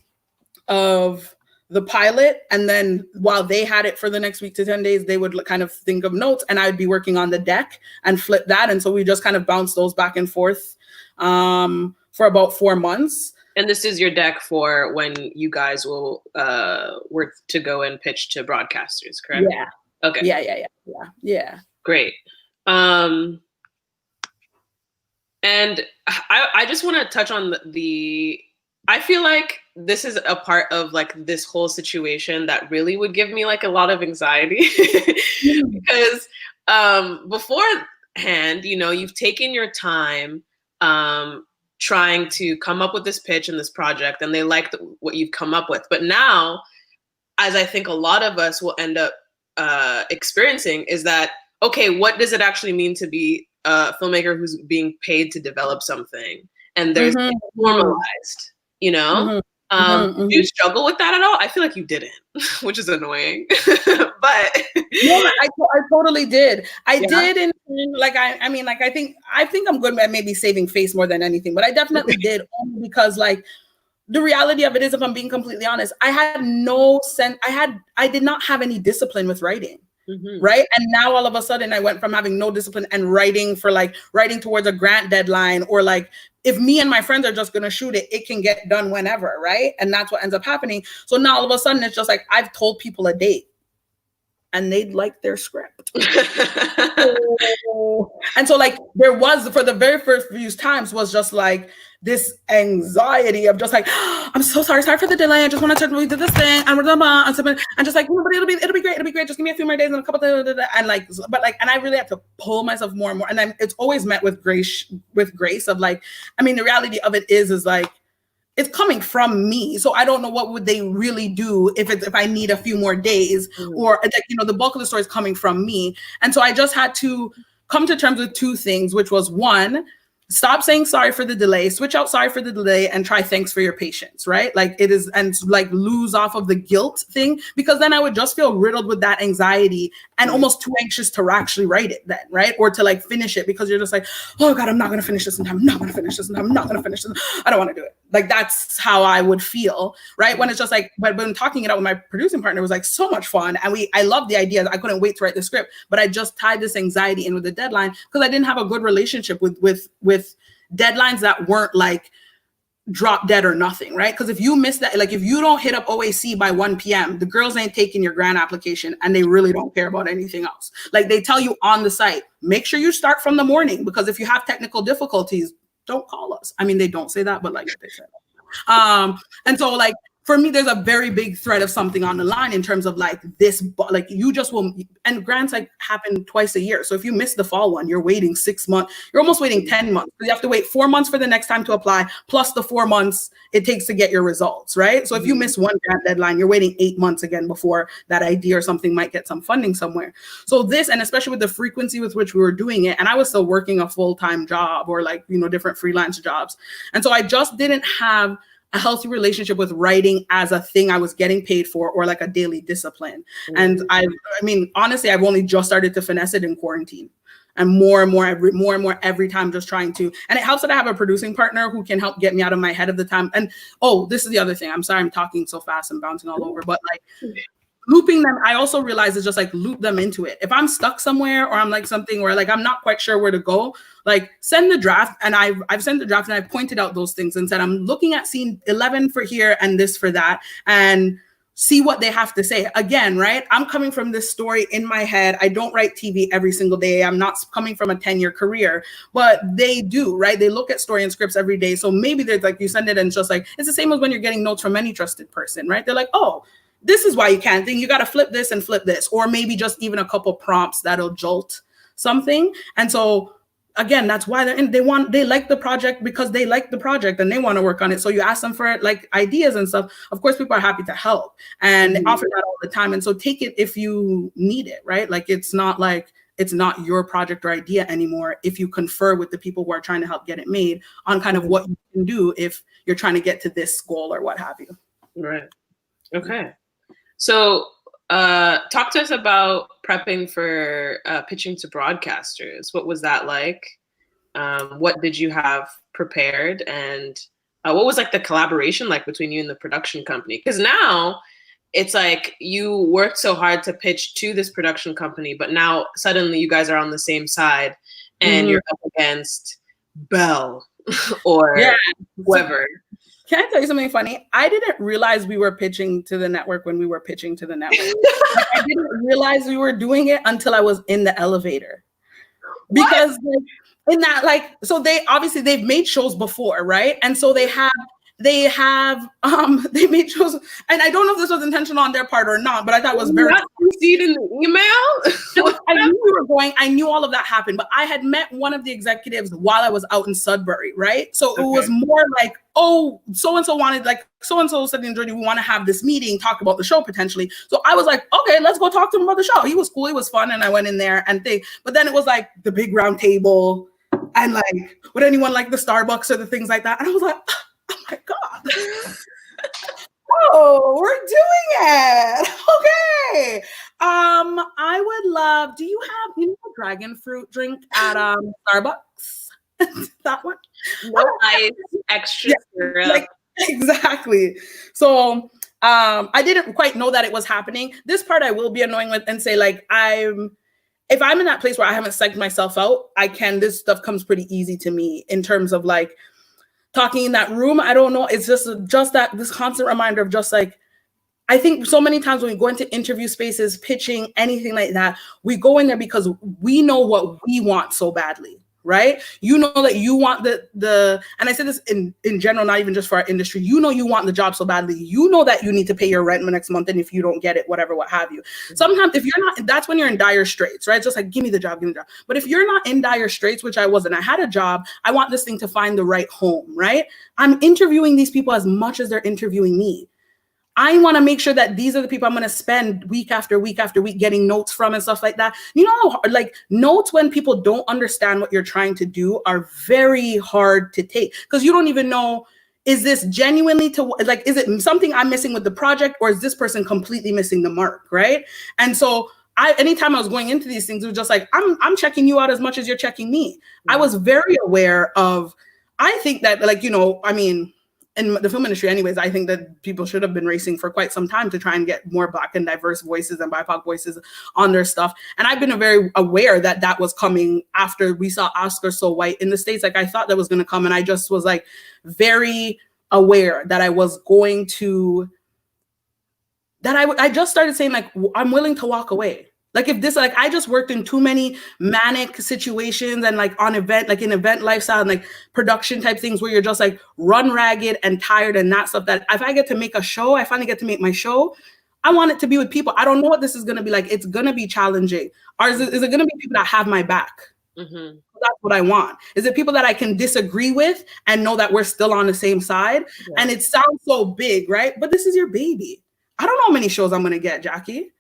of the pilot. And then while they had it for the next week to 10 days, they would kind of think of notes, and I would be working on the deck and flip that. And so we just kind of bounced those back and forth for about 4 months.
And this is your deck for when you guys will work to go and pitch to broadcasters, correct?
Yeah.
Okay.
Yeah.
Great. And I just want to touch on I feel like this is a part of like this whole situation that really would give me like a lot of anxiety because beforehand, you know, you've taken your time trying to come up with this pitch and this project, and they liked what you've come up with. But now, as I think a lot of us will end up experiencing, is that, okay, what does it actually mean to be a filmmaker who's being paid to develop something? And there's formalized, you know? Do you struggle with that at all? I feel like you didn't, which is annoying. But
no, I totally did. I did, and like I think I'm good at maybe saving face more than anything, but I definitely did, only because like the reality of it is, if I'm being completely honest, I had no sense. I did not have any discipline with writing. Right. And now all of a sudden I went from having no discipline and writing towards a grant deadline, or like if me and my friends are just going to shoot it, it can get done whenever. Right. And that's what ends up happening. So now all of a sudden it's just like I've told people a date and they'd like their script. And so like there was, for the very first few times, was just like this anxiety of just like, oh, I'm so sorry for the delay. I just want to we did this thing and just like, but it'll be great. Just give me a few more days and a couple of and like, but like, and I really have to pull myself more and more. And then it's always met with grace of like, I mean, the reality of it is like, it's coming from me. So I don't know what would they really do if I need a few more days, or like, you know, the bulk of the story is coming from me. And so I just had to come to terms with two things, which was one, stop saying sorry for the delay, switch out sorry for the delay and try thanks for your patience, right? Like it is, and like lose off of the guilt thing, because then I would just feel riddled with that anxiety and almost too anxious to actually write it then, right? Or to like finish it, because you're just like, oh God, I'm not going to finish this in time. I'm not going to finish this in time. I'm not going to finish this. I don't want to do it. Like that's how I would feel, right? When it's just like, but when talking it out with my producing partner, it was like so much fun. And I loved the ideas. I couldn't wait to write the script, but I just tied this anxiety in with the deadline because I didn't have a good relationship with deadlines that weren't like drop dead or nothing, right? Because if you miss that, like if you don't hit up OAC by 1 p.m., the girls ain't taking your grant application and they really don't care about anything else. Like they tell you on the site, make sure you start from the morning, because if you have technical difficulties, don't call us. I mean, they don't say that, but like they said. And so like, for me, there's a very big thread of something on the line in terms of like this, like you just will, and grants like happen twice a year. So if you miss the fall one, you're waiting 6 months, you're almost waiting 10 months. You have to wait 4 months for the next time to apply, plus the 4 months it takes to get your results, right? So if you miss one grant deadline, you're waiting 8 months again before that idea or something might get some funding somewhere. So this, and especially with the frequency with which we were doing it, and I was still working a full-time job or like, you know, different freelance jobs. And so I just didn't have a healthy relationship with writing as a thing I was getting paid for or like a daily discipline. And I mean, honestly, I've only just started to finesse it in quarantine. And more and more every time, just trying to, and it helps that I have a producing partner who can help get me out of my head of the time. And oh, this is the other thing. I'm sorry, I'm talking so fast and bouncing all over, but like looping them, I also realize it's just like loop them into it. If I'm stuck somewhere or I'm like something where like I'm not quite sure where to go, like send the draft. And I've sent the draft and I've pointed out those things and said, I'm looking at scene 11 for here and this for that, and see what they have to say. Again, right? I'm coming from this story in my head. I don't write TV every single day. I'm not coming from a 10-year career, but they do, right? They look at story and scripts every day. So maybe there's like, you send it and it's just like, it's the same as when you're getting notes from any trusted person, right? They're like, oh, this is why you can't think. You got to flip this and flip this, or maybe just even a couple prompts that'll jolt something. And so again, that's why they like the project, because they like the project and they want to work on it. So you ask them for like ideas and stuff. Of course, people are happy to help and they offer that all the time. And so take it if you need it, right? Like it's not like it's not your project or idea anymore if you confer with the people who are trying to help get it made on kind of what you can do if you're trying to get to this goal or what have you.
Right. Okay. So talk to us about prepping for pitching to broadcasters. What was that like? What did you have prepared? And what was like the collaboration like between you and the production company? Because now it's like you worked so hard to pitch to this production company, but now suddenly you guys are on the same side and you're up against Bell or whoever.
Can I tell you something funny? I didn't realize we were pitching to the network when we were pitching to the network. Like, I didn't realize we were doing it until I was in the elevator. Because like, in that, like, so they've made shows before, right? And so they made shows, and I don't know if this was intentional on their part or not, but I thought it was very.
You see it in the email?
I knew we were going. I knew all of that happened, but I had met one of the executives while I was out in Sudbury, right? So it was more like, oh, so and so wanted, like, so and so said, Jordy, we want to have this meeting, talk about the show potentially. So I was like, okay, let's go talk to him about the show. He was cool, he was fun, and I went in there and but then it was like the big round table, and like, would anyone like the Starbucks or the things like that? And I was like, oh my God. Oh, we're doing it. Okay. I would love, do you have, a dragon fruit drink at Starbucks? That one?
No ice, extra syrup.
Like, exactly. So I didn't quite know that it was happening. This part I will be annoying with and say, like, if I'm in that place where I haven't psyched myself out, this stuff comes pretty easy to me in terms of like, talking in that room. I don't know. It's just that this constant reminder of just like, I think so many times when we go into interview spaces, pitching, anything like that, we go in there because we know what we want so badly, right? You know that you want the and I say this in general, not even just for our industry, you know you want the job so badly. You know that you need to pay your rent next month, and if you don't get it, whatever, what have you. Sometimes if you're not, that's when you're in dire straits, right? It's just like, give me the job. But if you're not in dire straits, which I wasn't, I had a job, I want this thing to find the right home, right? I'm interviewing these people as much as they're interviewing me. I want to make sure that these are the people I'm going to spend week after week after week getting notes from and stuff like that. You know, like notes when people don't understand what you're trying to do are very hard to take because you don't even know, is this genuinely is it something I'm missing with the project or is this person completely missing the mark, right? And so anytime I was going into these things, it was just like, I'm checking you out as much as you're checking me. I was very aware of, I think that like, you know, I mean, in the film industry anyways, I think that people should have been racing for quite some time to try and get more Black and diverse voices and BIPOC voices on their stuff. And I've been very aware that that was coming after we saw Oscar So White in the States. Like I thought that was going to come. And I just was like very aware that I was going to, that I just started saying like, I'm willing to walk away. Like if this, like I just worked in too many manic situations and like on event, like in event lifestyle and like production type things where you're just like run ragged and tired and that stuff, that if I get to make a show, I finally get to make my show, I want it to be with people. I don't know what this is going to be like. It's going to be challenging. Or is it going to be people that have my back? Mm-hmm. That's what I want. Is it people that I can disagree with and know that we're still on the same side? Yeah. And it sounds so big, right? But this is your baby. I don't know how many shows I'm going to get, Jackie.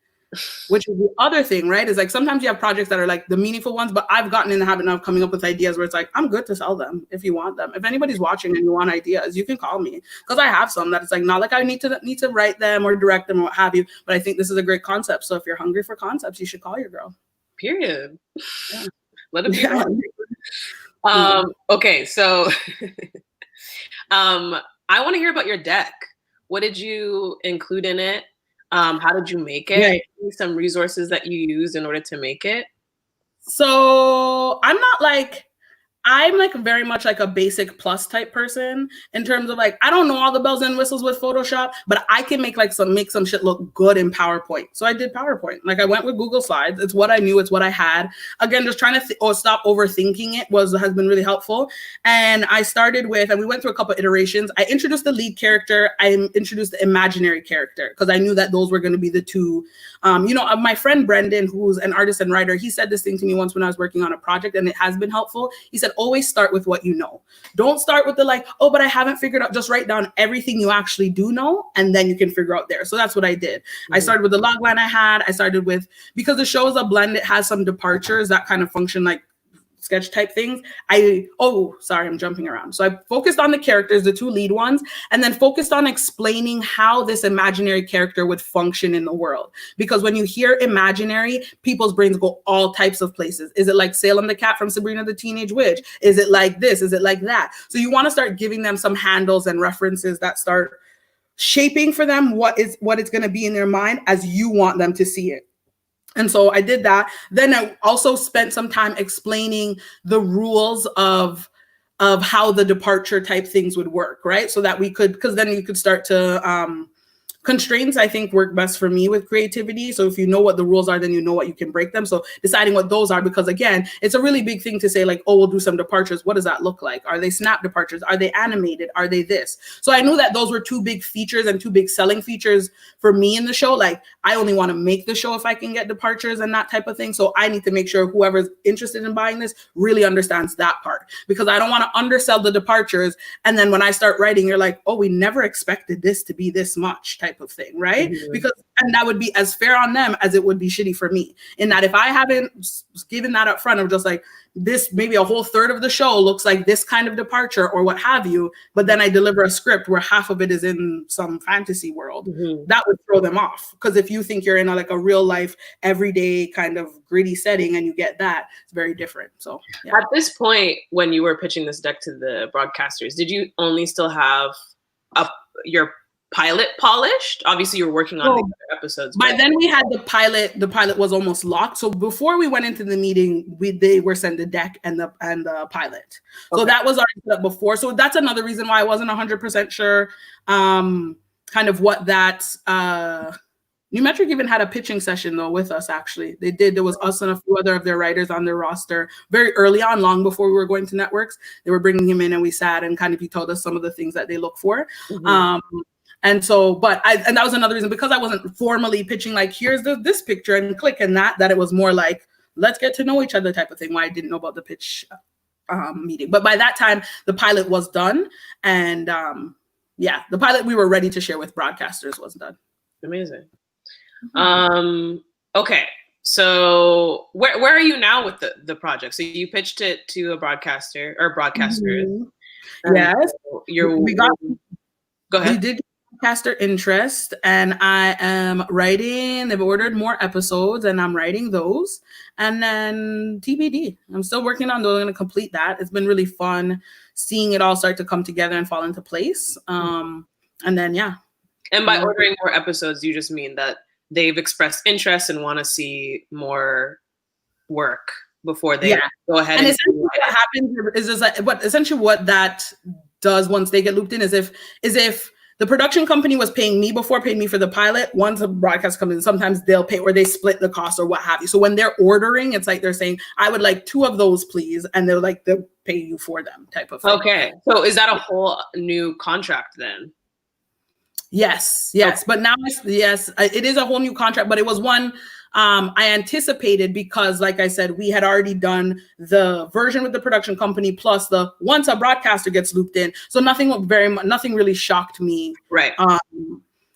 Which is the other thing, right? Is like sometimes you have projects that are like the meaningful ones, but I've gotten in the habit of coming up with ideas where it's like, I'm good to sell them if you want them. If anybody's watching and you want ideas, you can call me because I have some that it's like not like I need to write them or direct them or what have you. But I think this is a great concept. So if you're hungry for concepts, you should call your girl.
Period. Yeah. Let it be. Yeah. Okay, so I want to hear about your deck. What did you include in it? How did you make it? Yeah. Some resources that you used in order to make it.
So I'm like very much like a basic plus type person in terms of like, I don't know all the bells and whistles with Photoshop, but I can make some shit look good in PowerPoint. So I did PowerPoint. Like I went with Google Slides. It's what I knew. It's what I had. Again, just trying to stop overthinking it has been really helpful. And I started with, and we went through a couple iterations. I introduced the lead character. I introduced the imaginary character because I knew that those were going to be the two. My friend Brendan, who's an artist and writer, he said this thing to me once when I was working on a project, and it has been helpful. He said, always start with what you know. Don't start with the like, oh, but I haven't figured out. Just write down everything you actually do know, and then you can figure out there. So that's what I did. Mm-hmm. I started with the log line I had. I started with, because the show is a blend, it has some departures that kind of function like sketch type things. I'm jumping around. So I focused on the characters, the two lead ones, and then focused on explaining how this imaginary character would function in the world. Because when you hear imaginary, people's brains go all types of places. Is it like Salem the cat from Sabrina the Teenage Witch? Is it like this? Is it like that? So you want to start giving them some handles and references that start shaping for them what it's going to be in their mind as you want them to see it. And so I did that. Then I also spent some time explaining the rules of how the departure type things would work, right? So that we could, because then you could start to, constraints, I think, work best for me with creativity. So if you know what the rules are, then you know what you can break them. So deciding what those are, because again, it's a really big thing to say like, oh, we'll do some departures. What does that look like? Are they snap departures? Are they animated? Are they this? So I knew that those were two big features and two big selling features for me in the show. Like I only want to make the show if I can get departures and that type of thing. So I need to make sure whoever's interested in buying this really understands that part, because I don't want to undersell the departures. And then when I start writing, you're like, oh, we never expected this to be this much type of thing, right? Mm-hmm. Because, and that would be as fair on them as it would be shitty for me, in that if I haven't given that up front of just like this, maybe a whole third of the show looks like this kind of departure or what have you, but then I deliver a script where half of it is in some fantasy world, mm-hmm. that would throw them off. Because if you think you're in a real life, everyday kind of gritty setting and you get that, it's very different. So yeah.
At this point, when you were pitching this deck to the broadcasters, did you only still have your pilot polished? Obviously you're working on the other episodes.
By then we had the pilot was almost locked. So before we went into the meeting, they were sent the deck and the pilot. Okay. So that was already set up before. So that's another reason why I wasn't 100% sure kind of what that New Metric even had a pitching session though with us. Actually they did. There was us and a few other of their writers on their roster very early on, long before we were going to networks. They were bringing him in and we sat and kind of he told us some of the things that they look for. Mm-hmm. And so, and that was another reason, because I wasn't formally pitching like, here's this picture and click and that it was more like, let's get to know each other type of thing, why I didn't know about the pitch meeting. But by that time, the pilot was done. And yeah, the pilot we were ready to share with broadcasters was done.
Amazing. Okay. So where are you now with the project? So you pitched it to a broadcaster or broadcasters.
Yes.
Go ahead.
We did broadcaster interest, and I am writing. They've ordered more episodes, and I'm writing those. And then TBD. I'm still working on those. I'm going to complete that. It's been really fun seeing it all start to come together and fall into place. And then, yeah.
And by ordering more episodes, you just mean that they've expressed interest and want to see more work before they go ahead.
And essentially what happens is just like, what that does once they get looped in is if the production company was paying me for the pilot, once a broadcast comes in, sometimes they'll pay or they split the cost or what have you. So when they're ordering, it's like they're saying, I would like 2 of those, please. And they'll pay you for them type of thing.
Okay. So is that a whole new contract then?
Yes. Okay. But now, it is a whole new contract, but it was one I anticipated because, like I said, we had already done the version with the production company plus the once a broadcaster gets looped in. So nothing really shocked me.
Right.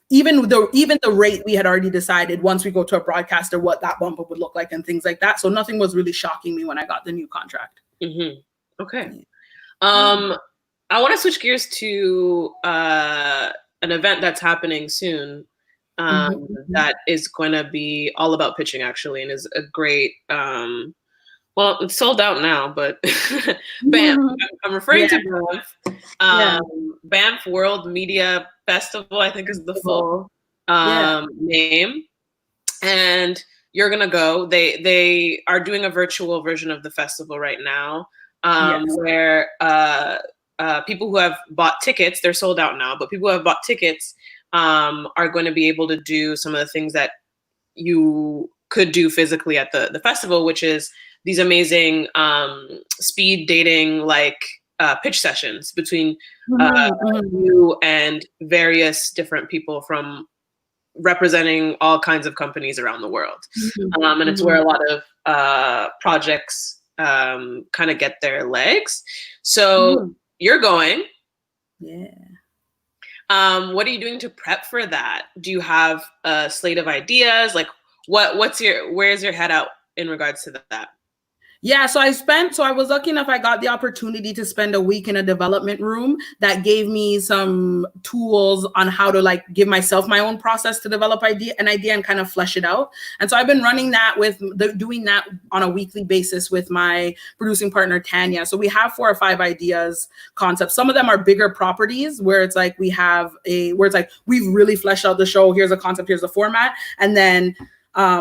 Even the rate we had already decided once we go to a broadcaster, what that bump up would look like and things like that. So nothing was really shocking me when I got the new contract.
Mm-hmm. Okay. I want to switch gears to an event that's happening soon that is going to be all about pitching, actually, and is a great, well, it's sold out now, but BAMF. I'm referring to BAMF. BAMF World Media Festival, I think is the full name. And you're going to go. They are doing a virtual version of the festival right now where people who have bought tickets, they're sold out now, but people who have bought tickets are going to be able to do some of the things that you could do physically at the festival, which is these amazing speed dating pitch sessions between you and various different people from representing all kinds of companies around the world. And it's where a lot of projects kind of get their legs. So you're going.
Yeah.
What are you doing to prep for that? Do you have a slate of ideas? Like where's your head out in regards to that?
Yeah, so I was lucky enough, I got the opportunity to spend a week in a development room that gave me some tools on how to give myself my own process to develop an idea and kind of flesh it out. And so I've been running that doing that on a weekly basis with my producing partner, Tanya. So we have 4 or 5 ideas, concepts. Some of them are bigger properties where it's like we've really fleshed out the show. Here's a concept, here's the format. And then,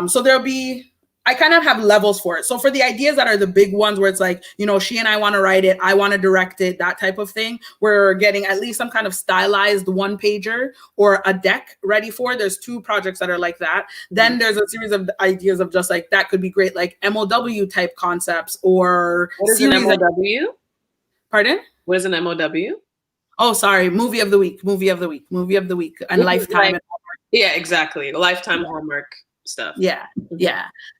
so there'll be, I kind of have levels for it. So for the ideas that are the big ones where it's like, she and I want to write it, I want to direct it, that type of thing, we're getting at least some kind of stylized 1-pager or a deck ready for. There's 2 projects that are like that. Then there's a series of ideas of just that could be great, like MOW type concepts or
what is an MOW?
Pardon?
What is an MOW?
Oh, sorry. Movie of the week, and Lifetime.
Yeah, exactly. Lifetime Hallmark stuff.
Yeah.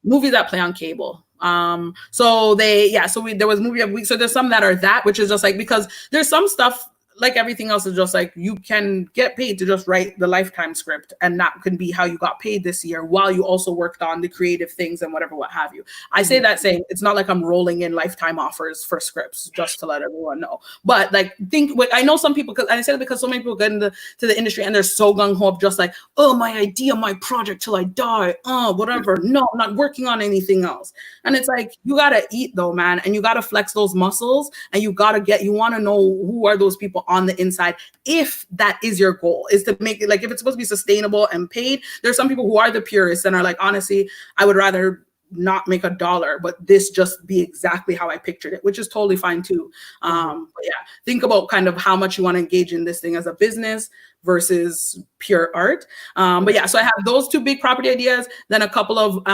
Movies that play on cable. So there was movie of the week. So there's some that are that, which is just because there's some stuff like everything else is just you can get paid to just write the Lifetime script, and that can be how you got paid this year while you also worked on the creative things and what have you. I say that saying it's not like I'm rolling in Lifetime offers for scripts just to let everyone know. But I know some people, because I say that because so many people get into the industry and they're so gung-ho up just oh, my idea, my project till I die. Oh, whatever. No, I'm not working on anything else. And it's you gotta eat though, man. And you gotta flex those muscles, and you want to know who are those people on the inside, if that is your goal, is to make it if it's supposed to be sustainable and paid. There's some people who are the purists and are honestly, I would rather not make $1, but this just be exactly how I pictured it, which is totally fine too. But yeah, think about kind of how much you want to engage in this thing as a business versus pure art. But yeah, so I have those 2 big property ideas, then a couple of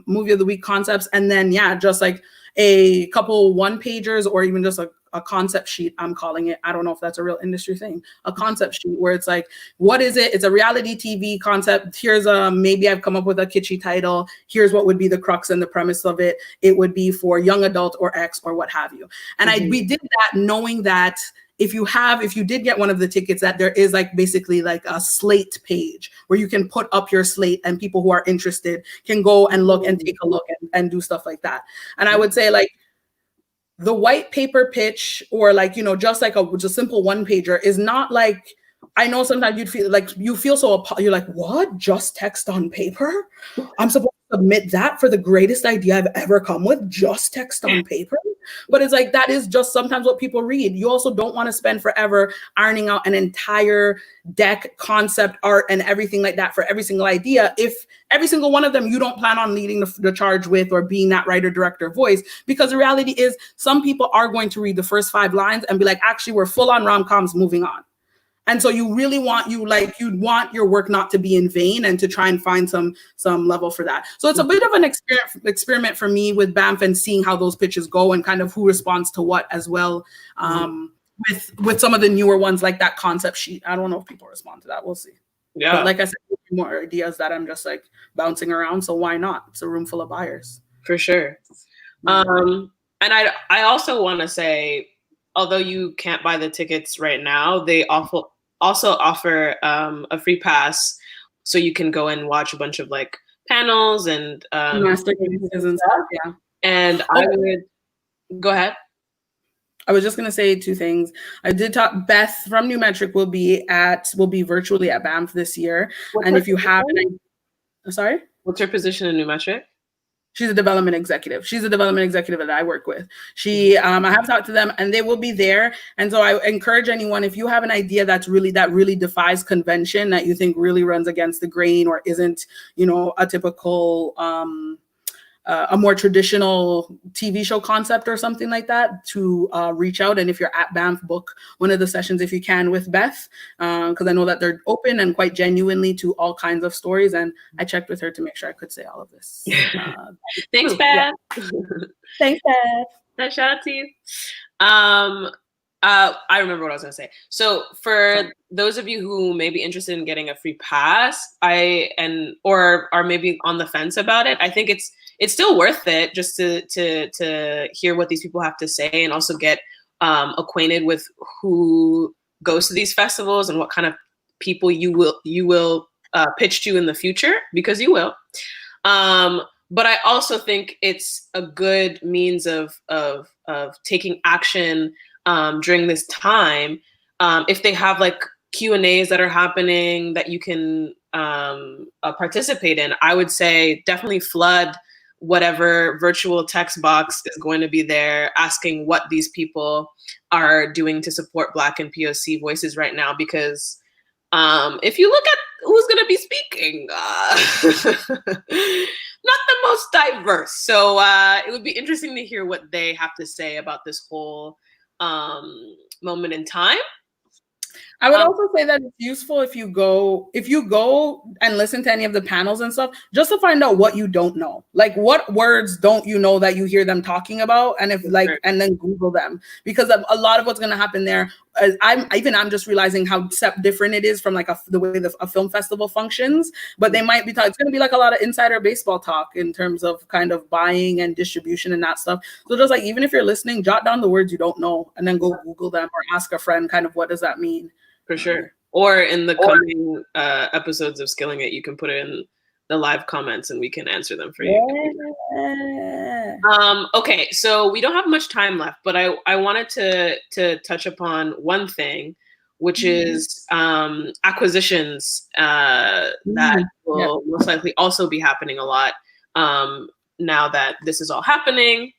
movie of the week concepts, and then just a couple 1-pagers or even just a concept sheet, I'm calling it. I don't know if that's a real industry thing. A concept sheet where it's what is it? It's a reality TV concept. Here's maybe I've come up with a kitschy title. Here's what would be the crux and the premise of it. It would be for young adult or X or what have you. And we did that knowing that if you did get one of the tickets, that there is like basically like a slate page where you can put up your slate and people who are interested can go and look and take a look and do stuff like that. And I would say like the white paper pitch or like, you know, just like a simple one pager is not like, I know sometimes you feel so, you're like, what? Just text on paper? I'm supposed to submit that for the greatest idea I've ever come with, just text on paper? But it's like, that is just sometimes what people read. You also don't want to spend forever ironing out an entire deck, concept art, and everything like that for every single idea. If every single one of them you don't plan on leading the charge with or being that writer, director, voice, because the reality is some people are going to read the first 5 lines and be like, actually, we're full on rom-coms, moving on. And so you really want, you'd want your work not to be in vain and to try and find some level for that. So it's a bit of an experiment for me with Banff and seeing how those pitches go and kind of who responds to what as well. With some of the newer ones like that concept sheet. I don't know if people respond to that. We'll see.
Yeah.
But like I said, more ideas that I'm just like bouncing around. So why not? It's a room full of buyers.
For sure. And I also want to say, although you can't buy the tickets right now, they also offer a free pass, so you can go and watch a bunch of like panels and
master classes and stuff. Yeah.
And I would go ahead.
I was just gonna say 2 things. I did talk. Beth from New Metric will be virtually at Banff this year. And if you have, sorry,
what's her position in New Metric?
She's a development executive. She's a development executive that I work with. I have talked to them and they will be there. And so I encourage anyone, if you have an idea that really defies convention, that you think really runs against the grain or isn't, you know, a typical, a more traditional TV show concept or something like that, to reach out. And if you're at Banff, book one of the sessions if you can with Beth, because I know that they're open and quite genuinely to all kinds of stories. And I checked with her to make sure I could say all of this.
Thanks, Beth.
Yeah. Thanks, Beth.
Shout out to you. I remember what I was going to say. So for those of you who may be interested in getting a free pass, or are maybe on the fence about it, I think it's still worth it just to hear what these people have to say and also get acquainted with who goes to these festivals and what kind of people you will pitch to in the future, because you will. But I also think it's a good means of taking action during this time. If they have like Q&As that are happening that you can participate in, I would say definitely flood whatever virtual text box is going to be there, asking what these people are doing to support Black and POC voices right now. Because if you look at who's going to be speaking, not the most diverse. So it would be interesting to hear what they have to say about this whole moment in time.
I would also say that it's useful if you go and listen to any of the panels and stuff, just to find out what you don't know. Like, what words don't you know that you hear them talking about, and and then Google them, because a lot of what's going to happen there. I'm just realizing how different it is from like the way a film festival functions. But they might be it's going to be like a lot of insider baseball talk in terms of kind of buying and distribution and that stuff. So just like, even if you're listening, jot down the words you don't know and then go Google them or ask a friend kind of what does that mean.
For sure. Or in the coming episodes of Skilling It, you can put it in the live comments and we can answer them for you. Yeah. Okay, so we don't have much time left, but I wanted to touch upon one thing, which is acquisitions that will most likely also be happening a lot now that this is all happening.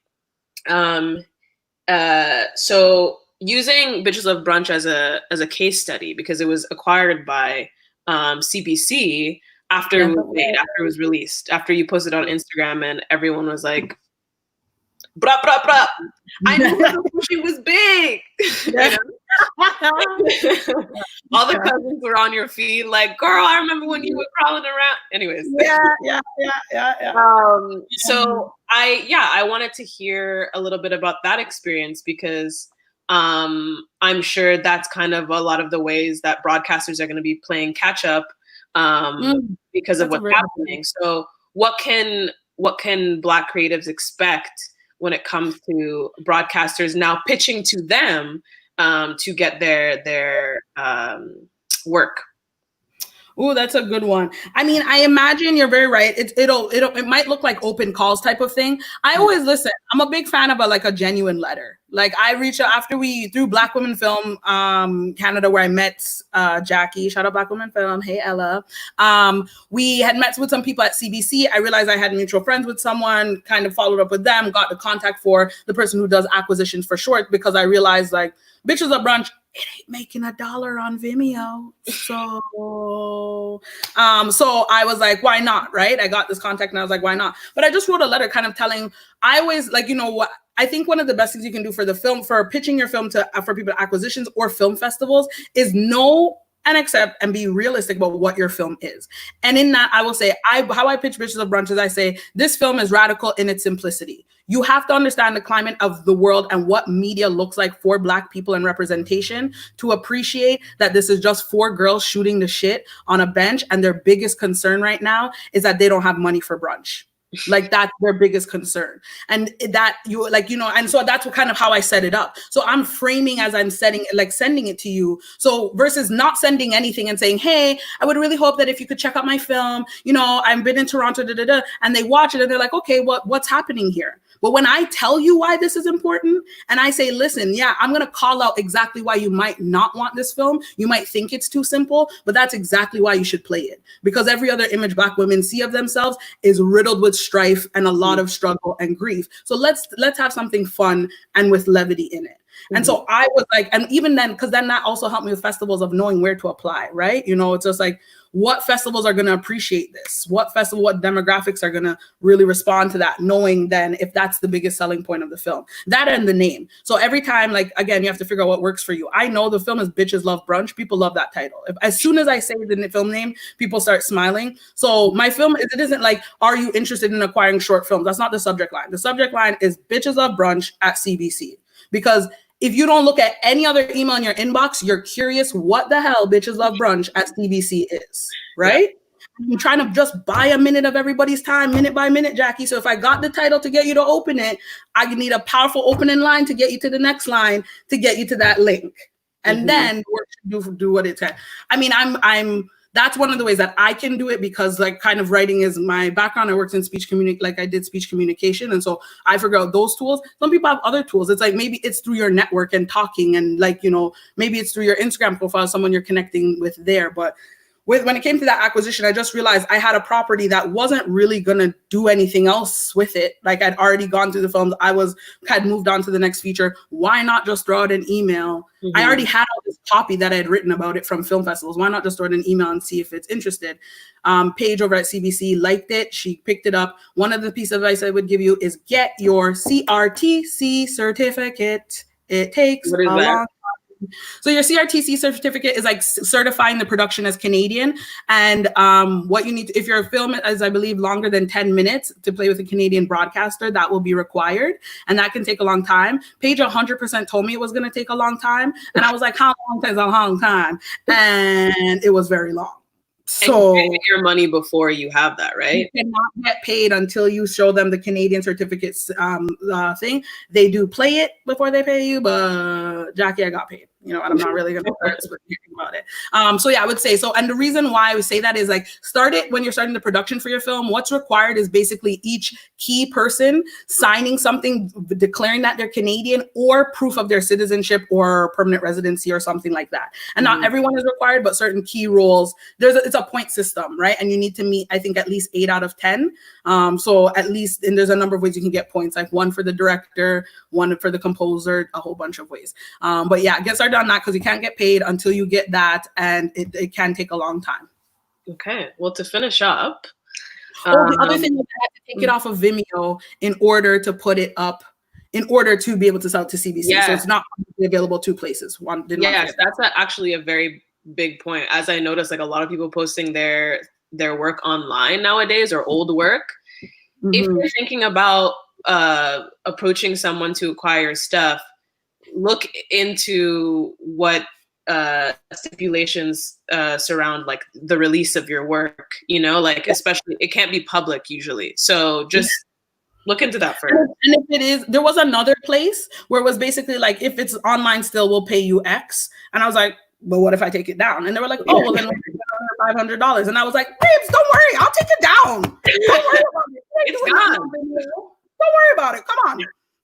So using Bitches Love Brunch as a case study, because it was acquired by CBC after it was released, after you posted on Instagram and everyone was like, brah, brah, brah. I knew she was big.
Yeah.
All the cousins were on your feed like, girl, I remember when you were crawling around. Anyways.
Yeah.
So I wanted to hear a little bit about that experience, because I'm sure that's kind of a lot of the ways that broadcasters are going to be playing catch up because of what's happening. So what can Black creatives expect when it comes to broadcasters now pitching to them to get their work.
Oh, that's a good one. I mean, I imagine you're very right. It might look like open calls type of thing. I always listen. I'm a big fan of a genuine letter. Like I reached out after through Black Women Film Canada, where I met Jackie. Shout out Black Women Film. Hey Ella. We had met with some people at CBC. I realized I had mutual friends with someone. Kind of followed up with them. Got the contact for the person who does acquisitions for short, because I realized like Bitches of Brunch, it ain't making $1 on Vimeo. So I was like, why not? Right. I got this contact and I was like, why not? But I just wrote a letter kind of telling, I always like, you know what, I think one of the best things you can do for the film, for pitching your film to for people acquisitions or film festivals, is know and accept and be realistic about what your film is. And in that, I will say, how I pitch Bitches of Brunch is I say, this film is radical in its simplicity. You have to understand the climate of the world and what media looks like for Black people and representation to appreciate that this is just 4 girls shooting the shit on a bench, and their biggest concern right now is that they don't have money for brunch. Like that's their biggest concern. And that you like, you know, and so that's what kind of how I set it up. So I'm framing as I'm sending it to you. So versus not sending anything and saying, hey, I would really hope that if you could check out my film, you know, I've been in Toronto, and they watch it and they're like, okay, what's happening here? But when I tell you why this is important and I say, listen, yeah, I'm going to call out exactly why you might not want this film. You might think it's too simple, but that's exactly why you should play it. Because every other image Black women see of themselves is riddled with strife and a lot of struggle and grief. So let's have something fun and with levity in it. And so I was like, and even then, because then that also helped me with festivals of knowing where to apply, right? You know, it's just like, what festivals are going to appreciate this? What demographics are going to really respond to that? Knowing then if that's the biggest selling point of the film, that and the name. So every time, like, again, you have to figure out what works for you. I know the film is Bitches Love Brunch. People love that title. As soon as I say the film name, people start smiling. So my film, it isn't like, are you interested in acquiring short films? That's not the subject line. The subject line is Bitches Love Brunch at CBC. Because if you don't look at any other email in your inbox, you're curious what the hell Bitches Love Brunch at CBC is, right? Yeah. I'm trying to just buy a minute of everybody's time, minute by minute, Jackie. So if I got the title to get you to open it, I need a powerful opening line to get you to the next line to get you to that link. And then do what it takes. I mean, that's one of the ways that I can do it, because like kind of writing is my background. I worked in I did speech communication. And so I figure out those tools. Some people have other tools. It's like, maybe it's through your network and talking, and like, you know, maybe it's through your Instagram profile, someone you're connecting with there. But when it came to that acquisition, I just realized I had a property that wasn't really going to do anything else with it. Like I'd already gone through the films. Had moved on to the next feature. Why not just throw out an email? I already had all this copy that I had written about it from film festivals. Why not just throw out an email and see if it's interested? Paige over at CBC liked it. She picked it up. One of the pieces of advice I would give you is get your CRTC certificate. It takes a long time. So your CRTC certificate is like certifying the production as Canadian. And what you need if your film is, I believe, longer than 10 minutes to play with a Canadian broadcaster, that will be required. And that can take a long time. Paige 100% told me it was going to take a long time. And I was like, how long is a long time? And it was very long. So
you pay your money before you have that, right?
You cannot get paid until you show them the Canadian certificates thing. They do play it before they pay you, but Jackie, I got paid. You know, and I'm not really going to start speaking about it. So yeah, I would say so. And the reason why I would say that is like, start it when you're starting the production for your film. What's required is basically each key person signing something declaring that they're Canadian, or proof of their citizenship or permanent residency or something like that. And not everyone is required, but certain key roles. It's a point system, right? And you need to meet, I think, at least 8 out of 10. So at least, and there's a number of ways you can get points, like 1 for the director, 1 for the composer, a whole bunch of ways. But yeah, get started on that, because you can't get paid until you get that, and it can take a long time.
Okay, well, to finish up,
the other thing is I had to take it off of Vimeo in order to put it up, in order to be able to sell it to CBC. Yeah. So it's not available 2 places.
Yes, that's actually a very big point. As I noticed, like a lot of people posting their work online nowadays, or old work. If you're thinking about approaching someone to acquire stuff, look into what stipulations surround like the release of your work, you know, like especially it can't be public usually. So just Look into that first.
And if it is, there was another place where it was basically like, if it's online still, we'll pay you X. And I was like, but what if I take it down? And they were like, oh, well, then we'll take $500. And I was like, babes, don't worry, I'll take it down. Don't worry about it.
It's gone.
Don't worry about it. Come on.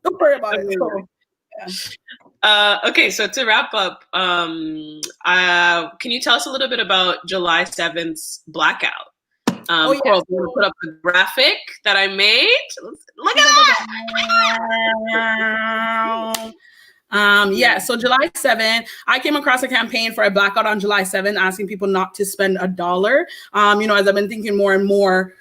Don't worry about it. So, yeah.
Okay, so to wrap up, can you tell us a little bit about July 7th's blackout? Coral, I'm gonna put up the graphic that I made. Look at
that. So July 7th, I came across a campaign for a blackout on July 7th, asking people not to spend $1. As I've been thinking more and more,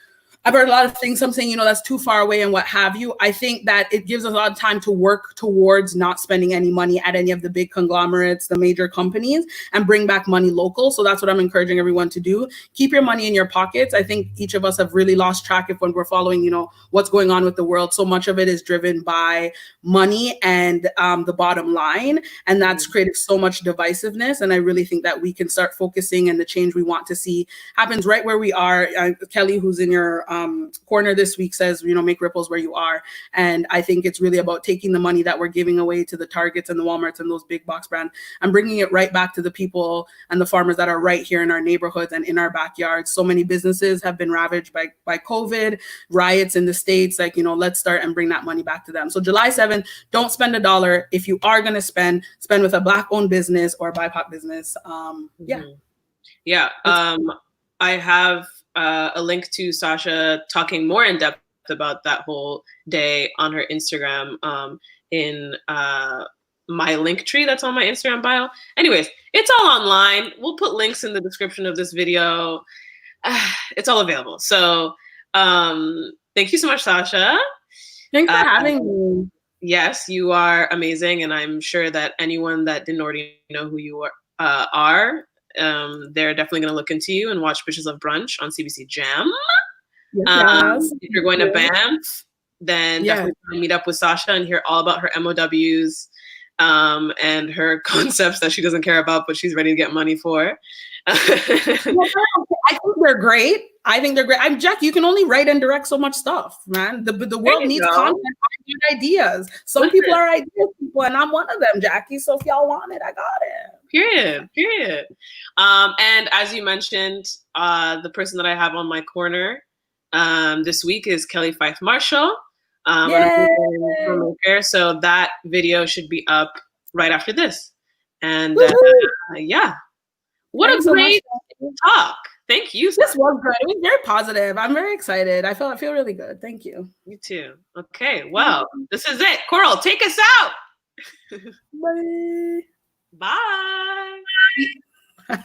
I've heard a lot of things, some saying, that's too far away and what have you. I think that it gives us a lot of time to work towards not spending any money at any of the big conglomerates, the major companies, and bring back money local. So that's what I'm encouraging everyone to do. Keep your money in your pockets. I think each of us have really lost track of when we're following, what's going on with the world. So much of it is driven by money and the bottom line. And that's created so much divisiveness. And I really think that we can start focusing, and the change we want to see happens right where we are. Kelly, who's in your corner this week, says, make ripples where you are. And I think it's really about taking the money that we're giving away to the Targets and the Walmarts and those big box brands and bringing it right back to the people and the farmers that are right here in our neighborhoods and in our backyards. So many businesses have been ravaged by COVID, riots in the States. Let's start and bring that money back to them. So July 7th, don't spend $1. If you are going to spend with a Black-owned business or a BIPOC business.
Yeah. I have a link to Sasha talking more in depth about that whole day on her Instagram in my link tree that's on my Instagram bio. Anyways, it's all online. We'll put links in the description of this video. It's all available. So thank you so much, Sasha.
Thanks for having me.
Yes, you are amazing. And I'm sure that anyone that didn't already know who you are, they're definitely going to look into you and watch Bitches of Brunch on CBC Gem.
Yes.
If you're going to Banff, then definitely meet up with Sasha and hear all about her MOWs and her concepts that she doesn't care about, but she's ready to get money for.
I think they're great. I'm Jackie. You can only write and direct so much stuff, man. The world needs content, ideas. Some people are ideas people, and I'm one of them, Jackie. So if y'all want it, I got it.
Period. And as you mentioned, the person that I have on my corner this week is Kelly Fife Marshall. Filmmaker. So that video should be up right after this. And what a great talk. Thank you.
This was good. It was very positive. I'm very excited. I feel really good. Thank you.
You too. Okay. Well, this is it. Coral, take us out.
Bye.
Bye.
Bye.